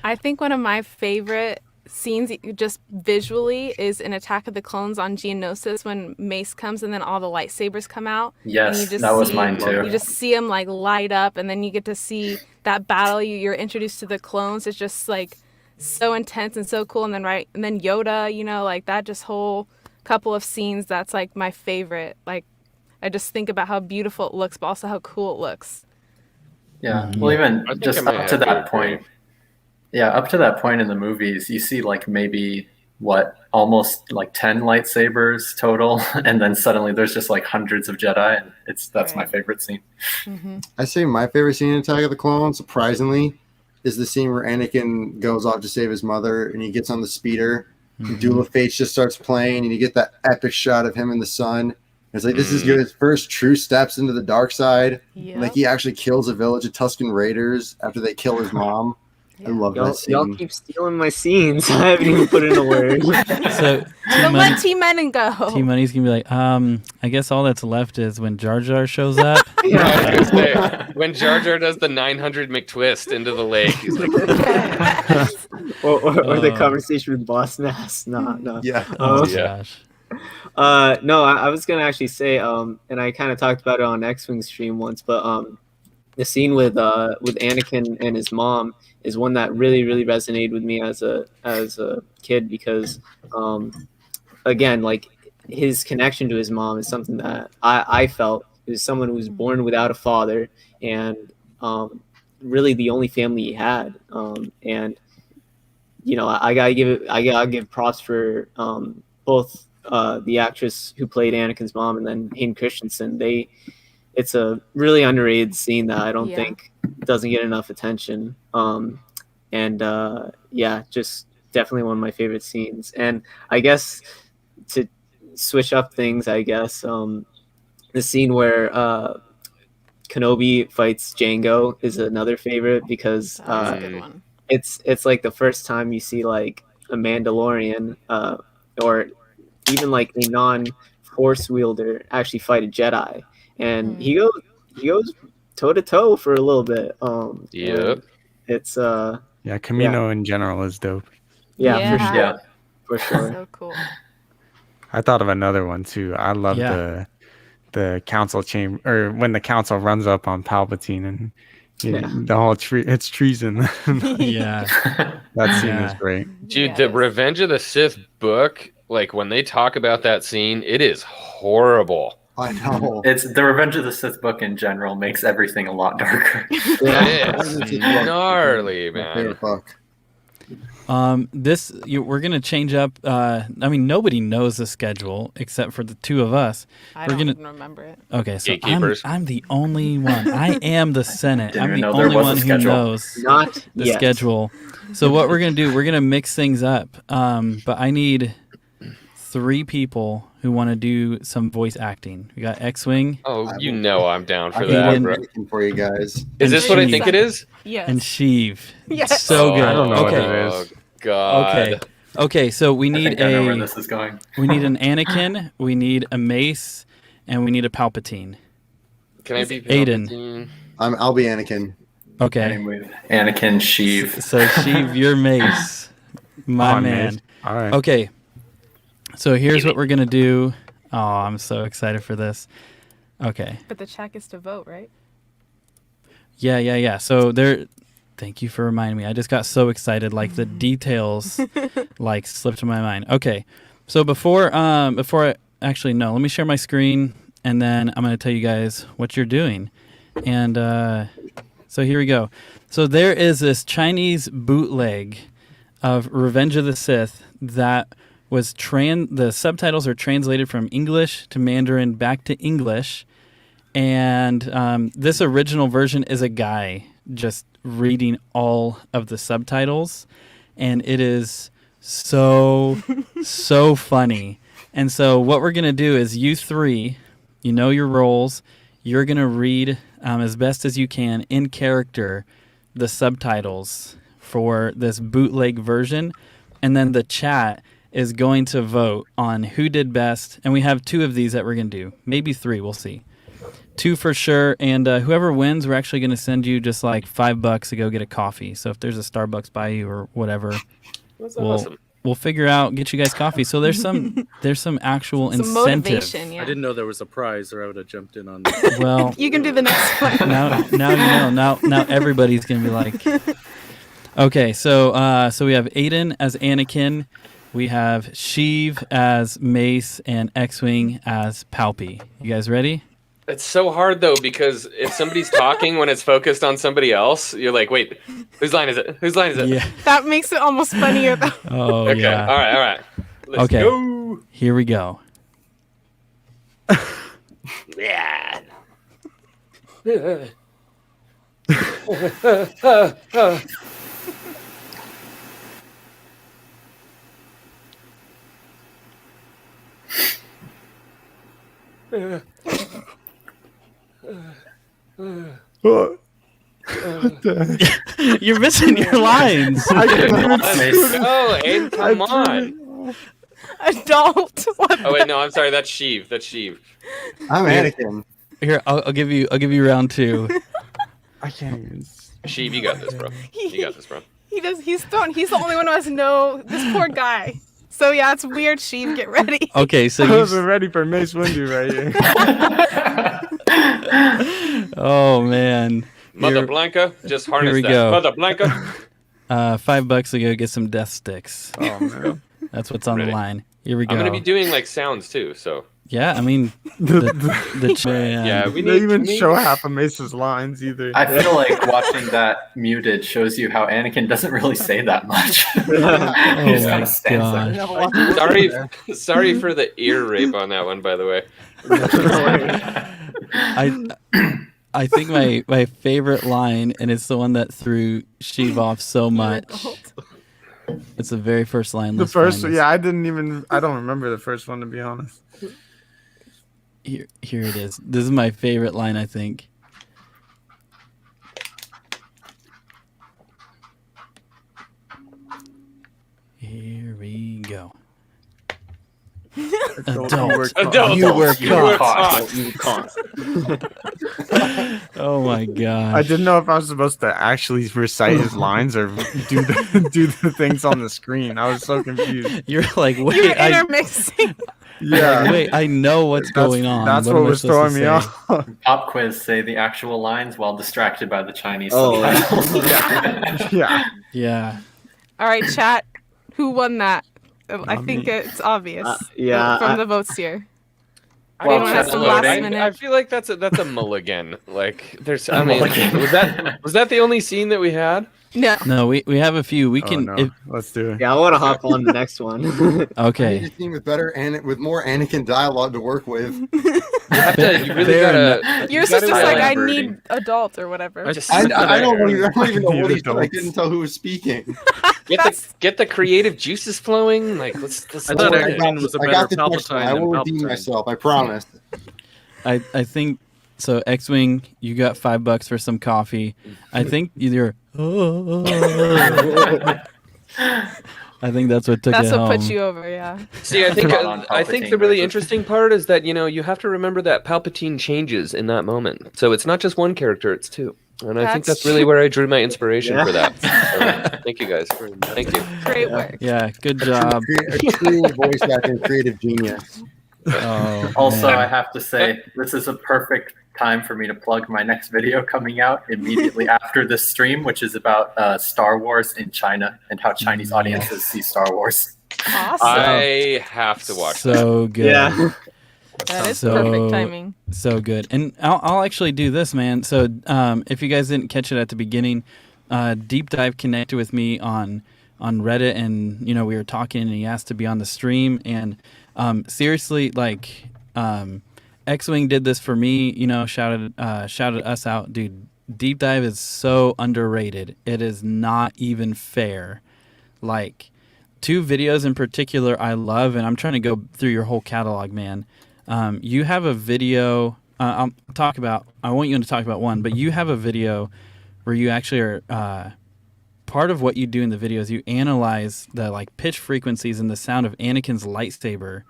Speaker 3: I think one of my favorite scenes just visually is in Attack of the Clones on Geonosis when Mace comes and then all the lightsabers come out.
Speaker 5: Yes,
Speaker 3: and you just
Speaker 5: that was
Speaker 3: see,
Speaker 5: mine too.
Speaker 3: You just see them like light up, and then you get to see that battle. You're introduced to the clones. It's just like so intense and so cool. And then Yoda, like that just whole couple of scenes. That's like my favorite. Like I just think about how beautiful it looks, but also how cool it looks.
Speaker 5: Yeah. Well, even
Speaker 8: I think
Speaker 5: just
Speaker 8: I might
Speaker 5: up to
Speaker 8: have to
Speaker 5: that
Speaker 8: agree.
Speaker 5: point. Yeah, up to that point in the movies, you see like maybe almost like 10 lightsabers total, and then suddenly there's just like hundreds of Jedi, and that's my favorite scene.
Speaker 3: Mm-hmm.
Speaker 2: I say my favorite scene in Attack of the Clones, surprisingly, is the scene where Anakin goes off to save his mother, and he gets on the speeder. And Duel of Fates just starts playing, and you get that epic shot of him in the sun. It's like this is his first true steps into the dark side.
Speaker 3: Yeah.
Speaker 2: Like he actually kills a village of Tusken Raiders after they kill his mom. I love that scene.
Speaker 4: Y'all keep stealing my scenes. I haven't even put in a word.
Speaker 1: So
Speaker 3: Don't let T-Menon go.
Speaker 1: T-Money's going to be like, I guess all that's left is when Jar Jar shows up.
Speaker 8: I was gonna say, when Jar Jar does the 900 McTwist into the lake, he's like,
Speaker 4: or the conversation with Boss Nass. No.
Speaker 2: Yeah.
Speaker 1: Oh,
Speaker 8: Yeah.
Speaker 1: gosh.
Speaker 4: No, I was gonna actually say, and I kind of talked about it on Xwing stream once, but the scene with Anakin and his mom is one that really resonated with me as a kid because, again, like his connection to his mom is something that I felt is someone who was born without a father and really the only family he had, and I gotta give props for both the actress who played Anakin's mom and then Hayden Christensen. It's a really underrated scene that I don't think doesn't get enough attention. Just definitely one of my favorite scenes. And I guess to switch up things, the scene where Kenobi fights Jango is another favorite because
Speaker 3: That's a good one.
Speaker 4: it's like the first time you see like a Mandalorian or even like a non-force wielder actually fight a Jedi, and he goes toe to toe for a little bit.
Speaker 8: Yep.
Speaker 4: It's
Speaker 6: Yeah, Camino in general is dope.
Speaker 4: yeah, for sure.
Speaker 5: Yeah.
Speaker 4: For sure.
Speaker 3: So cool.
Speaker 6: I thought of another one too. I love
Speaker 1: Yeah.
Speaker 6: the council chamber, or when the council runs up on Palpatine and the whole it's treason.
Speaker 1: Yeah.
Speaker 6: That scene
Speaker 1: Yeah.
Speaker 6: is great.
Speaker 8: Dude,
Speaker 3: Yeah,
Speaker 8: the
Speaker 3: it is.
Speaker 8: Revenge of the Sith book, like when they talk about that scene, it is horrible.
Speaker 2: I know.
Speaker 5: It's the Revenge of the Sith book in general makes everything a lot darker.
Speaker 8: It is gnarly,
Speaker 2: My
Speaker 8: man.
Speaker 2: favorite book.
Speaker 1: We're gonna change up. I mean, nobody knows the schedule except for the two of us.
Speaker 3: I
Speaker 1: We're
Speaker 3: don't
Speaker 1: gonna-
Speaker 3: even remember it.
Speaker 1: Okay, so
Speaker 8: Gatekeepers.
Speaker 1: I'm the only one. I am the Senate.
Speaker 5: Didn't
Speaker 1: I'm
Speaker 5: even
Speaker 1: the
Speaker 5: know there
Speaker 1: only
Speaker 5: was a
Speaker 1: one who
Speaker 5: schedule.
Speaker 1: knows
Speaker 4: Not
Speaker 1: the
Speaker 4: yet.
Speaker 1: schedule. So what we're gonna do? We're gonna mix things up. But I need 3 people who want to do some voice acting. We got Xwing
Speaker 8: Oh, you know I'm down for
Speaker 2: I
Speaker 8: that,
Speaker 2: can
Speaker 8: bro.
Speaker 2: do for you guys.
Speaker 8: Is this what I think it is?
Speaker 3: Yes.
Speaker 1: and Sheev.
Speaker 3: Yes.
Speaker 1: So
Speaker 8: Oh,
Speaker 1: good.
Speaker 6: I don't know what
Speaker 1: okay.
Speaker 6: it is.
Speaker 8: Oh, God.
Speaker 1: Okay. Okay. So we
Speaker 5: I
Speaker 1: need
Speaker 5: think I know where this is going.
Speaker 1: we need an Anakin, we need a Mace, and we need a Palpatine.
Speaker 8: Can I be
Speaker 1: Aden.
Speaker 8: Palpatine?
Speaker 2: I'll be Anakin.
Speaker 1: Okay.
Speaker 5: Anyway, Anakin Sheev.
Speaker 1: So Sheev, you're Mace, my
Speaker 6: Oh,
Speaker 1: man.
Speaker 6: Mace. All right.
Speaker 1: Okay. So here's what we're gonna do. Oh, I'm so excited for this. Okay.
Speaker 3: But the check is to vote, right?
Speaker 1: Yeah. So thank you for reminding me. I just got so excited, like the details like slipped my mind. Okay. So before I actually no, let me share my screen and then I'm gonna tell you guys what you're doing. And so here we go. So there is this Chinese bootleg of Revenge of the Sith that was the subtitles are translated from English to Mandarin back to English, and this original version is a guy just reading all of the subtitles, and it is so funny. And so what we're gonna do is you 3, you know your roles, you're gonna read as best as you can in character the subtitles for this bootleg version, and then the chat is going to vote on who did best. And we have 2 of these that we're going to do. Maybe 3, we'll see. 2 for sure. And whoever wins, we're actually going to send you just like $5 to go get a coffee. So if there's a Starbucks by you or whatever,
Speaker 8: That's awesome.
Speaker 1: we'll figure out, get you guys coffee. So there's some actual
Speaker 3: Some
Speaker 1: incentive.
Speaker 3: motivation, yeah.
Speaker 7: I didn't know there was a prize, or I would have jumped in on that.
Speaker 1: Well,
Speaker 3: You can do the next one.
Speaker 1: now you know. Now everybody's gonna be like, okay. So we have Aden as Anakin, we have Sheev as Mace, and Xwing as Palpy. You guys ready?
Speaker 8: It's so hard though, because if somebody's talking when it's focused on somebody else, you're like, wait, whose line is it? Whose line is it?
Speaker 1: Yeah.
Speaker 3: That makes it almost funnier, though.
Speaker 1: Oh
Speaker 8: Okay.
Speaker 1: yeah.
Speaker 8: All right. Let's
Speaker 1: Okay.
Speaker 8: go.
Speaker 1: Here we go.
Speaker 8: Yeah.
Speaker 1: You're missing your lines.
Speaker 8: Oh, Aiden, come on.
Speaker 3: Adult. What
Speaker 8: Oh wait, no, I'm sorry. That's Sheev.
Speaker 2: I'm Anakin.
Speaker 1: Here, I'll give you round 2.
Speaker 6: I can't even.
Speaker 8: Sheev, you got this, bro. You got this, bro.
Speaker 3: He's the only one who has no. This poor guy. So yeah, it's weird. Sheev, get ready.
Speaker 1: Okay, so
Speaker 6: I
Speaker 1: you.
Speaker 6: wasn't ready for Mace Windu right here.
Speaker 1: Oh man.
Speaker 8: Mother
Speaker 1: Here-
Speaker 8: Blanca, just harness
Speaker 1: we
Speaker 8: that.
Speaker 1: go.
Speaker 8: Mother Blanca.
Speaker 1: $5 to go get some death sticks.
Speaker 6: Oh man.
Speaker 1: That's what's on
Speaker 8: Ready.
Speaker 1: the line. Here we go.
Speaker 8: I'm gonna be doing like sounds too, so
Speaker 1: Yeah, I mean, man.
Speaker 8: yeah, we
Speaker 6: They
Speaker 8: need.
Speaker 6: even
Speaker 8: we-
Speaker 6: show half of Mace's lines either.
Speaker 5: I feel like watching that muted shows you how Anakin doesn't really say that much. He just
Speaker 1: Oh
Speaker 5: kinda
Speaker 1: my
Speaker 5: stands there.
Speaker 1: gosh.
Speaker 8: Sorry for the ear rape on that one, by the way.
Speaker 1: I think my favorite line, and it's the one that threw Sheev off so much. It's the very first line.
Speaker 6: The
Speaker 1: Let's
Speaker 6: first,
Speaker 1: find this.
Speaker 6: yeah, I don't remember the first one to be honest.
Speaker 1: Here it is. This is my favorite line, I think. Here we go. Adult.
Speaker 4: You were
Speaker 5: caught.
Speaker 1: Oh my god.
Speaker 6: I didn't know if I was supposed to actually recite his lines or do the things on the screen. I was so confused.
Speaker 1: You're like, wait,
Speaker 3: You're intermixing.
Speaker 6: Yeah,
Speaker 1: wait, I know what's going on.
Speaker 6: That's
Speaker 1: am
Speaker 6: what
Speaker 1: I
Speaker 6: was
Speaker 1: supposed
Speaker 6: throwing
Speaker 1: to
Speaker 6: me
Speaker 1: say?
Speaker 6: off.
Speaker 5: Pop quiz, say the actual lines while distracted by the Chinese
Speaker 4: Oh,
Speaker 5: subtitles.
Speaker 6: Yeah.
Speaker 1: Yeah.
Speaker 3: All right, chat. Who won that? I think it's obvious. From the votes here.
Speaker 5: Well,
Speaker 3: Anyone has
Speaker 5: chat
Speaker 3: some
Speaker 5: loading.
Speaker 3: last
Speaker 8: I
Speaker 3: minute?
Speaker 8: feel like that's a mulligan. Like there's, I
Speaker 5: A
Speaker 8: mean,
Speaker 5: mulligan.
Speaker 8: was that the only scene that we had?
Speaker 3: No.
Speaker 1: No, we have a few. We can.
Speaker 6: Oh, no. Let's do it.
Speaker 4: Yeah, I want to hop on the next one.
Speaker 2: I need
Speaker 1: Okay.
Speaker 2: a team with better and with more Anakin dialogue to work with.
Speaker 8: You really
Speaker 1: Fair
Speaker 8: gotta.
Speaker 3: Yours
Speaker 8: you
Speaker 3: is
Speaker 8: gotta,
Speaker 3: just like, I
Speaker 5: brooding.
Speaker 3: need adult or whatever.
Speaker 7: I
Speaker 8: Just
Speaker 2: I
Speaker 8: sit
Speaker 2: don't
Speaker 8: there.
Speaker 2: even know what he said. I
Speaker 6: Adults.
Speaker 2: couldn't tell who was speaking.
Speaker 8: Get the creative juices flowing. Like let's.
Speaker 7: I thought
Speaker 2: I
Speaker 7: Anakin was a
Speaker 2: I got
Speaker 7: better
Speaker 2: the question.
Speaker 7: Palpatine
Speaker 2: I
Speaker 7: than
Speaker 2: will redeem
Speaker 7: Palpatine.
Speaker 2: myself. I promise.
Speaker 1: I think so. Xwing, you got $5 for some coffee. I think either. I think that's what took
Speaker 3: That's
Speaker 1: it
Speaker 3: what
Speaker 1: home.
Speaker 3: put you over, yeah.
Speaker 8: See, I think
Speaker 5: Brought on
Speaker 8: I think
Speaker 5: Palpatine
Speaker 8: the really
Speaker 5: versus-
Speaker 8: interesting part is that you have to remember that Palpatine changes in that moment. So it's not just one character; it's two. And I think
Speaker 3: That's
Speaker 8: that's really where I drew my inspiration
Speaker 4: Yeah.
Speaker 8: for that. So, thank you guys. Thank you.
Speaker 3: Great work.
Speaker 1: Yeah, good job.
Speaker 2: A true voice acting creative genius.
Speaker 1: Oh,
Speaker 5: Also,
Speaker 1: man.
Speaker 5: I have to say, this is a perfect time for me to plug my next video coming out immediately after this stream, which is about Star Wars in China and how Chinese audiences see Star Wars.
Speaker 3: Awesome.
Speaker 8: I have to watch that.
Speaker 1: So good.
Speaker 4: Yeah.
Speaker 3: That is
Speaker 1: So-
Speaker 3: perfect timing.
Speaker 1: So good. And I'll actually do this, man. So if you guys didn't catch it at the beginning, Deep Dive connected with me on Reddit, and we were talking, and he asked to be on the stream. And seriously, like Xwing did this for me. Shouted us out, dude. Deep Dive is so underrated. It is not even fair. Like 2 videos in particular I love, and I'm trying to go through your whole catalog, man. You have a video. I want you to talk about one, but you have a video where you actually are. Part of what you do in the video is you analyze the pitch frequencies and the sound of Anakin's lightsaber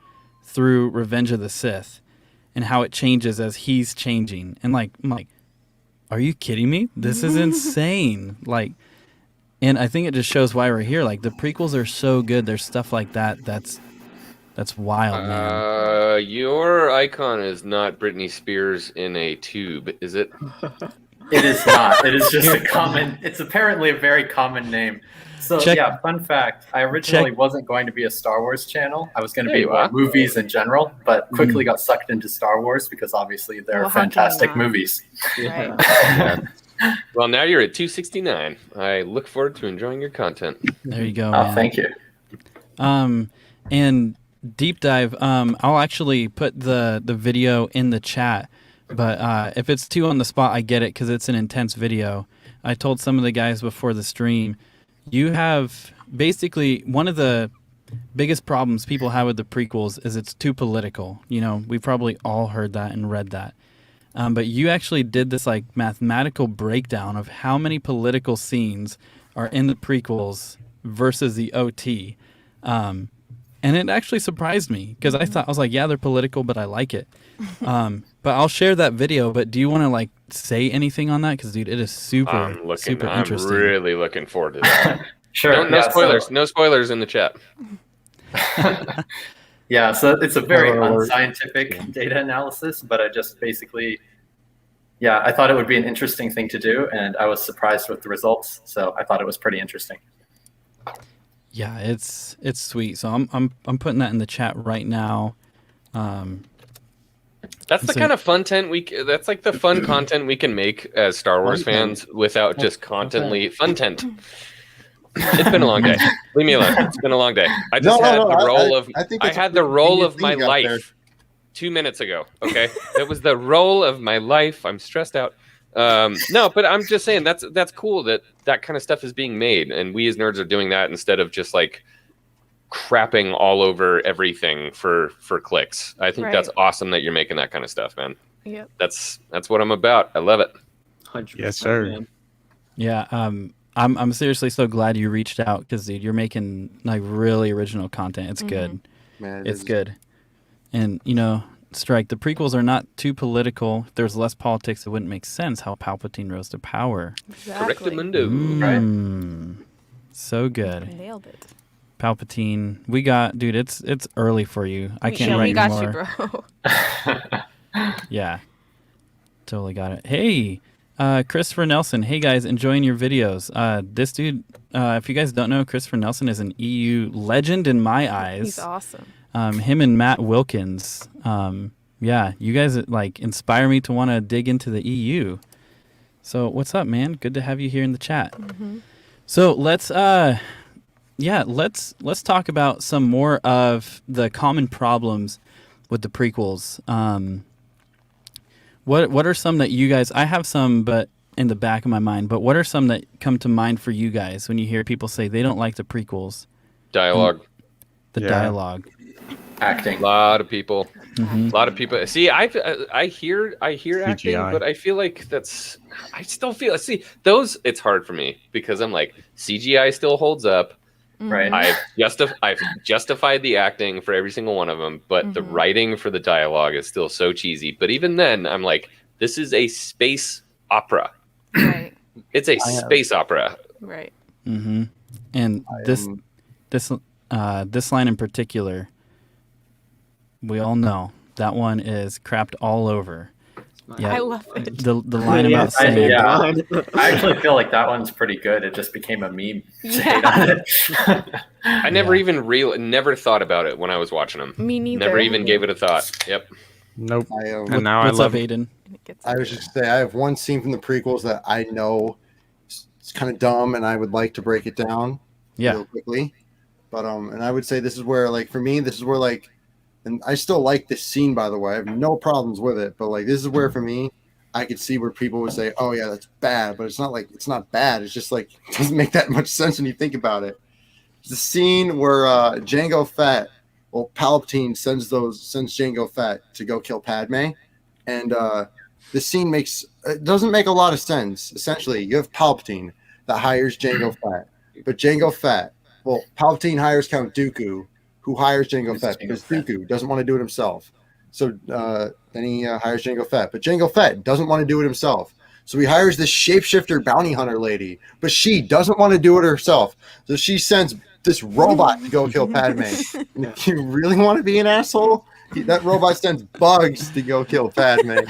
Speaker 1: through Revenge of the Sith, and how it changes as he's changing. And I'm like, are you kidding me? This is insane. And I think it just shows why we're here. Like the prequels are so good. There's stuff like that. That's wild, man.
Speaker 8: Your icon is not Britney Spears in a tube, is it?
Speaker 5: It is not. It is just a common. It's apparently a very common name. So yeah, fun fact. I originally wasn't going to be a Star Wars channel. I was going to be about movies in general, but quickly got sucked into Star Wars because obviously they're fantastic movies.
Speaker 3: Right.
Speaker 8: Well, now you're at 269. I look forward to enjoying your content.
Speaker 1: There you go.
Speaker 5: Oh,
Speaker 1: Man.
Speaker 5: thank you.
Speaker 1: And Deep Dive. I'll actually put the video in the chat. But if it's too on the spot, I get it because it's an intense video. I told some of the guys before the stream, you have basically one of the biggest problems people have with the prequels is it's too political. We probably all heard that and read that. But you actually did this mathematical breakdown of how many political scenes are in the prequels versus the OT. And it actually surprised me because I was like, yeah, they're political, but I like it. But I'll share that video. But do you want to say anything on that? Because dude, it is super interesting.
Speaker 8: I'm really looking forward to that.
Speaker 5: Sure.
Speaker 8: No spoilers. No spoilers in the chat.
Speaker 5: Yeah, so it's a very unscientific data analysis, but I just basically, I thought it would be an interesting thing to do, and I was surprised with the results. So I thought it was pretty interesting.
Speaker 1: Yeah, it's sweet. So I'm putting that in the chat right now.
Speaker 8: That's the kind of that's like the fun content we can make as Star Wars fans without just constantly fun-tent. It's been a long day. Leave me alone. It's been a long day. I just had the role of my life 2 minutes ago. Okay, it was the role of my life. I'm stressed out. No, but I'm just saying that's cool that kind of stuff is being made, and we as nerds are doing that instead of just crapping all over everything for clicks. I think that's awesome that you're making that kind of stuff, man.
Speaker 3: Yep.
Speaker 8: That's what I'm about. I love it.
Speaker 4: 100%,
Speaker 6: Yes, sir.
Speaker 4: man.
Speaker 1: Yeah. I'm seriously so glad you reached out because dude, you're making really original content. It's good.
Speaker 2: Man,
Speaker 1: It's good. And, Strike, the prequels are not too political. If there's less politics, it wouldn't make sense how Palpatine rose to power.
Speaker 3: Exactly.
Speaker 8: Correctamundo.
Speaker 5: Right.
Speaker 1: So good.
Speaker 3: Nailed it.
Speaker 1: Palpatine, we got, dude, it's early for you. I can't
Speaker 3: We
Speaker 1: wait
Speaker 3: got
Speaker 1: anymore.
Speaker 3: you, bro.
Speaker 1: Yeah. Totally got it. Hey, Christopher Nelson. Hey, guys, enjoying your videos. This dude, if you guys don't know, Christopher Nelson is an EU legend in my eyes.
Speaker 3: He's awesome.
Speaker 1: Him and Matt Wilkins. Yeah, you guys inspire me to want to dig into the EU. So what's up, man? Good to have you here in the chat.
Speaker 3: Mm-hmm.
Speaker 1: So let's talk about some more of the common problems with the prequels. What are some that you guys? I have some, but in the back of my mind. But what are some that come to mind for you guys when you hear people say they don't like the prequels?
Speaker 8: Dialogue.
Speaker 1: Dialogue.
Speaker 5: Acting.
Speaker 8: A lot of people.
Speaker 1: Mm-hmm.
Speaker 8: A lot of people. See, I hear acting,
Speaker 6: CGI.
Speaker 8: but I feel like I still feel. See, those. It's hard for me because I'm like CGI still holds up.
Speaker 5: Right.
Speaker 8: I've justified the acting for every single one of them, but the writing for the dialogue is still so cheesy. But even then, I'm like, this is a space opera.
Speaker 3: Right.
Speaker 8: It's a space opera.
Speaker 3: Right.
Speaker 1: Mm-hmm. And this line in particular, we all know that one is crapped all over. Yeah,
Speaker 3: I love it.
Speaker 1: the line about saying,
Speaker 5: I actually feel like that one's pretty good. It just became a meme.
Speaker 3: Yeah.
Speaker 8: I never never thought about it when I was watching them.
Speaker 3: Me neither.
Speaker 8: Never even gave it a thought. Yep.
Speaker 6: Nope.
Speaker 1: What's
Speaker 6: And now I love
Speaker 1: up, Aden?
Speaker 2: I was just say I have one scene from the prequels that I know it's kind of dumb, and I would like to break it down real quickly. But and I would say this is where, like, for me, this is where, like, and I still like this scene, by the way. I have no problems with it, but like, this is where for me, I could see where people would say, "Oh yeah, that's bad," but it's not like it's not bad. It's just like it doesn't make that much sense when you think about it. It's the scene where Jango Fett, Palpatine sends Jango Fett to go kill Padme, and the scene doesn't make a lot of sense. Essentially, you have Palpatine that hires Jango Fett, but Jango Fett, Palpatine hires Count Dooku, who hires Jango Fett because Dooku doesn't want to do it himself. So then he hires Jango Fett, but Jango Fett doesn't want to do it himself. So he hires this shapeshifter bounty hunter lady, but she doesn't want to do it herself. So she sends this robot to go kill Padme. If you really want to be an asshole, that robot sends bugs to go kill Padme.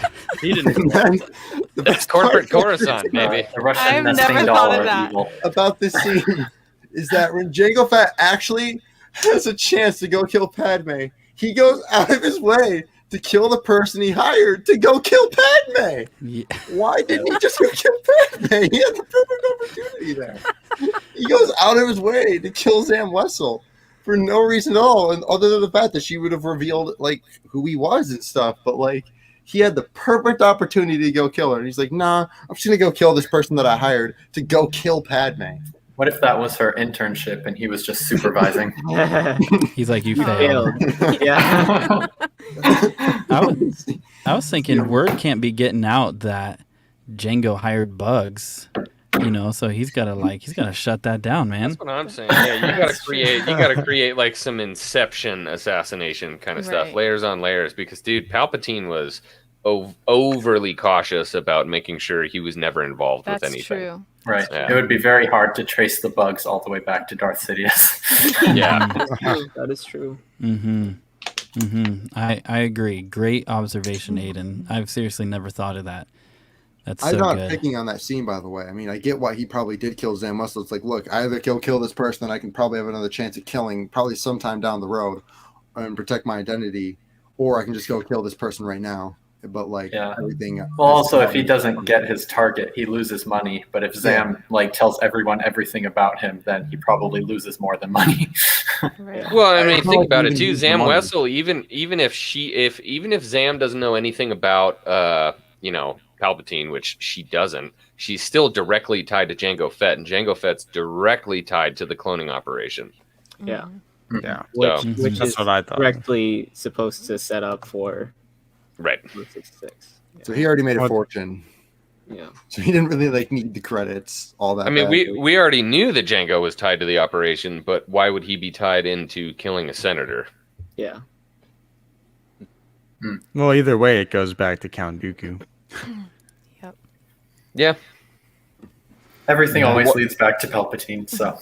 Speaker 8: That's corporate Coruscant, baby.
Speaker 3: I've never thought of that.
Speaker 2: About this scene is that when Jango Fett actually has a chance to go kill Padme, he goes out of his way to kill the person he hired to go kill Padme.
Speaker 1: Yeah.
Speaker 2: Why didn't he just go kill Padme? He had the perfect opportunity there. He goes out of his way to kill Zam Wessel for no reason at all, and other than the fact that she would have revealed like who he was and stuff. But like, he had the perfect opportunity to go kill her, and he's like, "Nah, I'm just gonna go kill this person that I hired to go kill Padme."
Speaker 5: What if that was her internship and he was just supervising?
Speaker 1: He's like, "You failed."
Speaker 4: Yeah.
Speaker 1: I was thinking word can't be getting out that Jango hired bugs, so he's gotta shut that down, man.
Speaker 8: That's what I'm saying. Yeah, you gotta create like some Inception assassination kind of stuff, layers on layers, because dude, Palpatine was overly cautious about making sure he was never involved with anything.
Speaker 3: That's true.
Speaker 5: Right.
Speaker 8: Yeah.
Speaker 5: It would be very hard to trace the bugs all the way back to Darth Sidious.
Speaker 8: Yeah.
Speaker 4: That is true.
Speaker 1: I agree. Great observation, Aiden. I've seriously never thought of that. That's so
Speaker 2: I'm not
Speaker 1: good.
Speaker 2: picking on that scene, by the way. I mean, I get why he probably did kill Zam Wessel. It's like, look, I either kill this person, I can probably have another chance at killing probably sometime down the road and protect my identity, or I can just go kill this person right now. But like everything.
Speaker 5: Well, also, if he doesn't get his target, he loses money. But if Zam tells everyone everything about him, then he probably loses more than money.
Speaker 3: Right.
Speaker 8: Well, I mean, think about it too. Zam Wessel, even if Zam doesn't know anything about Palpatine, which she doesn't, she's still directly tied to Jango Fett, and Jango Fett's directly tied to the cloning operation.
Speaker 4: Yeah.
Speaker 6: Yeah.
Speaker 8: So,
Speaker 4: Which
Speaker 6: That's
Speaker 4: is
Speaker 6: what I thought.
Speaker 4: directly supposed to set up for
Speaker 8: right.
Speaker 4: 66.
Speaker 2: So he already made a fortune.
Speaker 4: Yeah.
Speaker 2: So he didn't really need the credits, all that.
Speaker 8: I mean, we already knew that Jango was tied to the operation, but why would he be tied into killing a senator?
Speaker 4: Yeah.
Speaker 6: Well, either way, it goes back to Count Dooku.
Speaker 3: Yep.
Speaker 8: Yeah.
Speaker 5: Everything always leads back to Palpatine. So,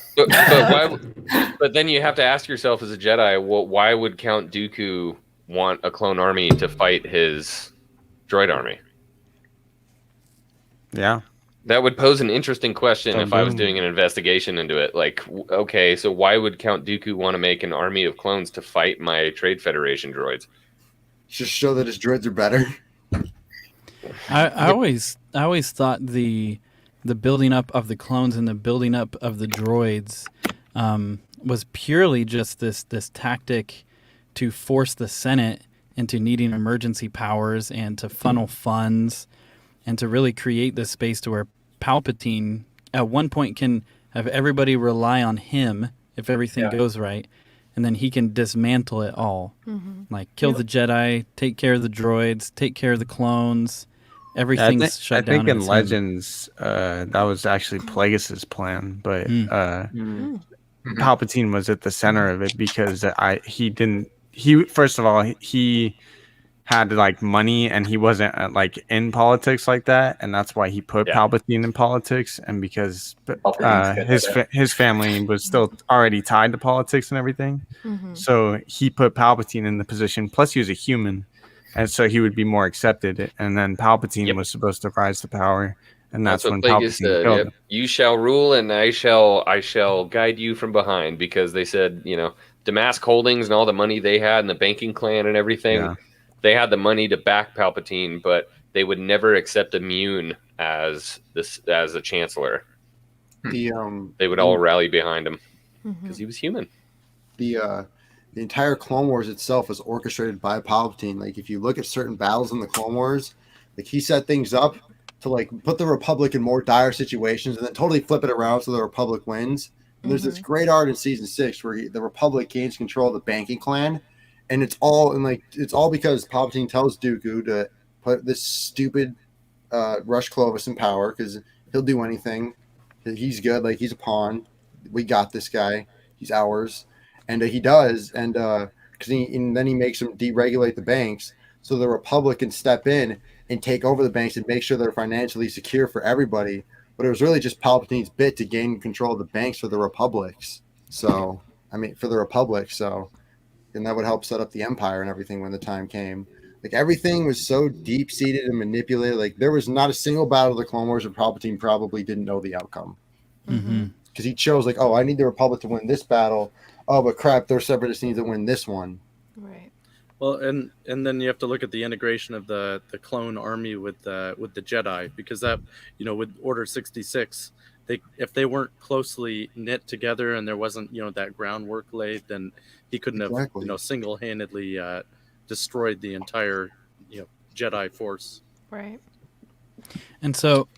Speaker 8: but then you have to ask yourself as a Jedi, why would Count Dooku want a clone army to fight his droid army?
Speaker 6: Yeah.
Speaker 8: That would pose an interesting question if I was doing an investigation into it. Like, okay, so why would Count Dooku want to make an army of clones to fight my Trade Federation droids?
Speaker 2: Just show that his droids are better.
Speaker 1: I always thought the building up of the clones and the building up of the droids was purely just this tactic to force the Senate into needing emergency powers and to funnel funds and to really create this space to where Palpatine at one point can have everybody rely on him if everything goes right, and then he can dismantle it all. Like kill the Jedi, take care of the droids, take care of the clones. Everything's shut down.
Speaker 6: I think in Legends, that was actually Plagueis' plan, but Palpatine was at the center of it because first of all, he had like money and he wasn't like in politics like that, and that's why he put Palpatine in politics, and because his family was still already tied to politics and everything, so he put Palpatine in the position. Plus, he was a human, and so he would be more accepted. And then Palpatine was supposed to rise to power, and that's when Palpatine killed him.
Speaker 8: You shall rule, and I shall guide you from behind, because they said, Damask Holdings and all the money they had and the banking clan and everything. Yeah. They had the money to back Palpatine, but they would never accept Immune as a chancellor. They would all rally behind him because he was human.
Speaker 2: The entire Clone Wars itself was orchestrated by Palpatine. Like if you look at certain battles in the Clone Wars, like he set things up to like put the Republic in more dire situations and then totally flip it around so the Republic wins. And there's this great art in season 6 where the Republic gains control of the banking clan. And it's all because Palpatine tells Dooku to put this stupid Rush Clovis in power because he'll do anything. He's good, like he's a pawn. We got this guy. He's ours, and he does. And then he makes him deregulate the banks so the Republic can step in and take over the banks and make sure they're financially secure for everybody. But it was really just Palpatine's bit to gain control of the banks for the Republics. So for the Republic. So. And that would help set up the Empire and everything when the time came. Like everything was so deep-seated and manipulated. Like there was not a single battle of the Clone Wars where Palpatine probably didn't know the outcome. Because he chose like, I need the Republic to win this battle. Oh, but crap, their separatists need to win this one.
Speaker 3: Right.
Speaker 7: Well, and then you have to look at the integration of the clone army with the Jedi, because that with Order 66. If they weren't closely knit together and there wasn't that groundwork laid, then he couldn't have single-handedly destroyed the entire Jedi force.
Speaker 3: Right.
Speaker 1: And so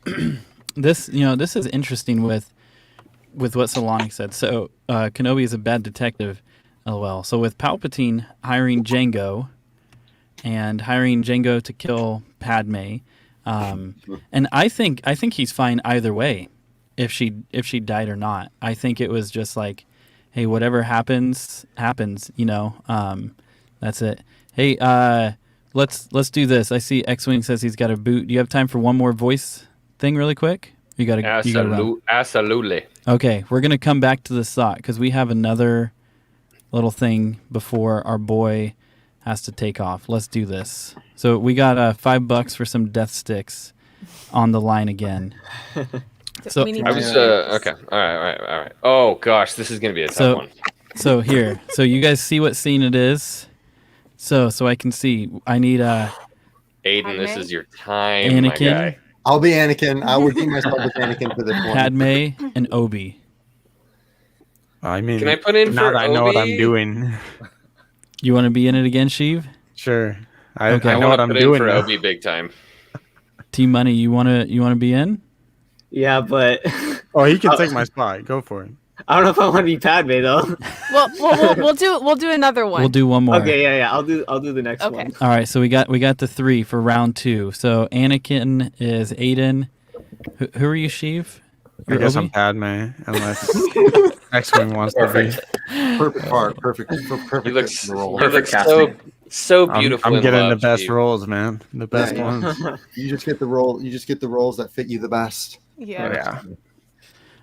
Speaker 1: this is interesting with what Solani said. So Kenobi is a bad detective, LOL. So with Palpatine hiring Jango to kill Padme, and I think he's fine either way. If she died or not, I think it was just like, hey, whatever happens. That's it. Hey, let's do this. I see Xwing says he's got a boot. Do you have time for one more voice thing, really quick? You got to.
Speaker 8: Absolutely.
Speaker 1: Okay, we're gonna come back to this thought because we have another little thing before our boy has to take off. Let's do this. So we got $5 for some death sticks on the line again. So
Speaker 8: I was okay. All right. Oh gosh, this is gonna be a tough one.
Speaker 1: So here, so you guys see what scene it is. So I can see. I need
Speaker 8: Aden, this is your time,
Speaker 1: Anakin.
Speaker 8: My guy.
Speaker 2: I'll be Anakin. I would deem myself as Anakin for this one.
Speaker 1: Padme and Obi.
Speaker 6: I mean,
Speaker 8: can I put in
Speaker 6: now
Speaker 8: for
Speaker 6: that I know what I'm doing?
Speaker 1: You want to be in it again, Sheev?
Speaker 6: Sure. I
Speaker 8: know
Speaker 6: what I'm doing
Speaker 8: for
Speaker 6: now.
Speaker 8: Obi big time.
Speaker 1: TMoney, you wanna be in?
Speaker 4: Yeah, but
Speaker 6: he can take my spot. Go for it.
Speaker 4: I don't know if I want to be Padme though.
Speaker 3: Well, we'll do another one.
Speaker 1: We'll do one more.
Speaker 4: Okay, yeah. I'll do the next one.
Speaker 1: All right, so we got the 3 for round 2. So Anakin is Aden. Who are you, Sheev?
Speaker 6: I guess I'm Padme, unless Xwing wants to be.
Speaker 2: Perfect part. Perfect.
Speaker 8: He looks
Speaker 2: role.
Speaker 8: so So beautiful.
Speaker 6: I'm
Speaker 8: in
Speaker 6: getting
Speaker 8: love,
Speaker 6: the best
Speaker 8: Steve.
Speaker 6: roles, man. The best
Speaker 2: Yeah.
Speaker 6: ones.
Speaker 2: You just get the role. You just get the roles that fit you the best.
Speaker 3: Yeah.
Speaker 6: Yeah.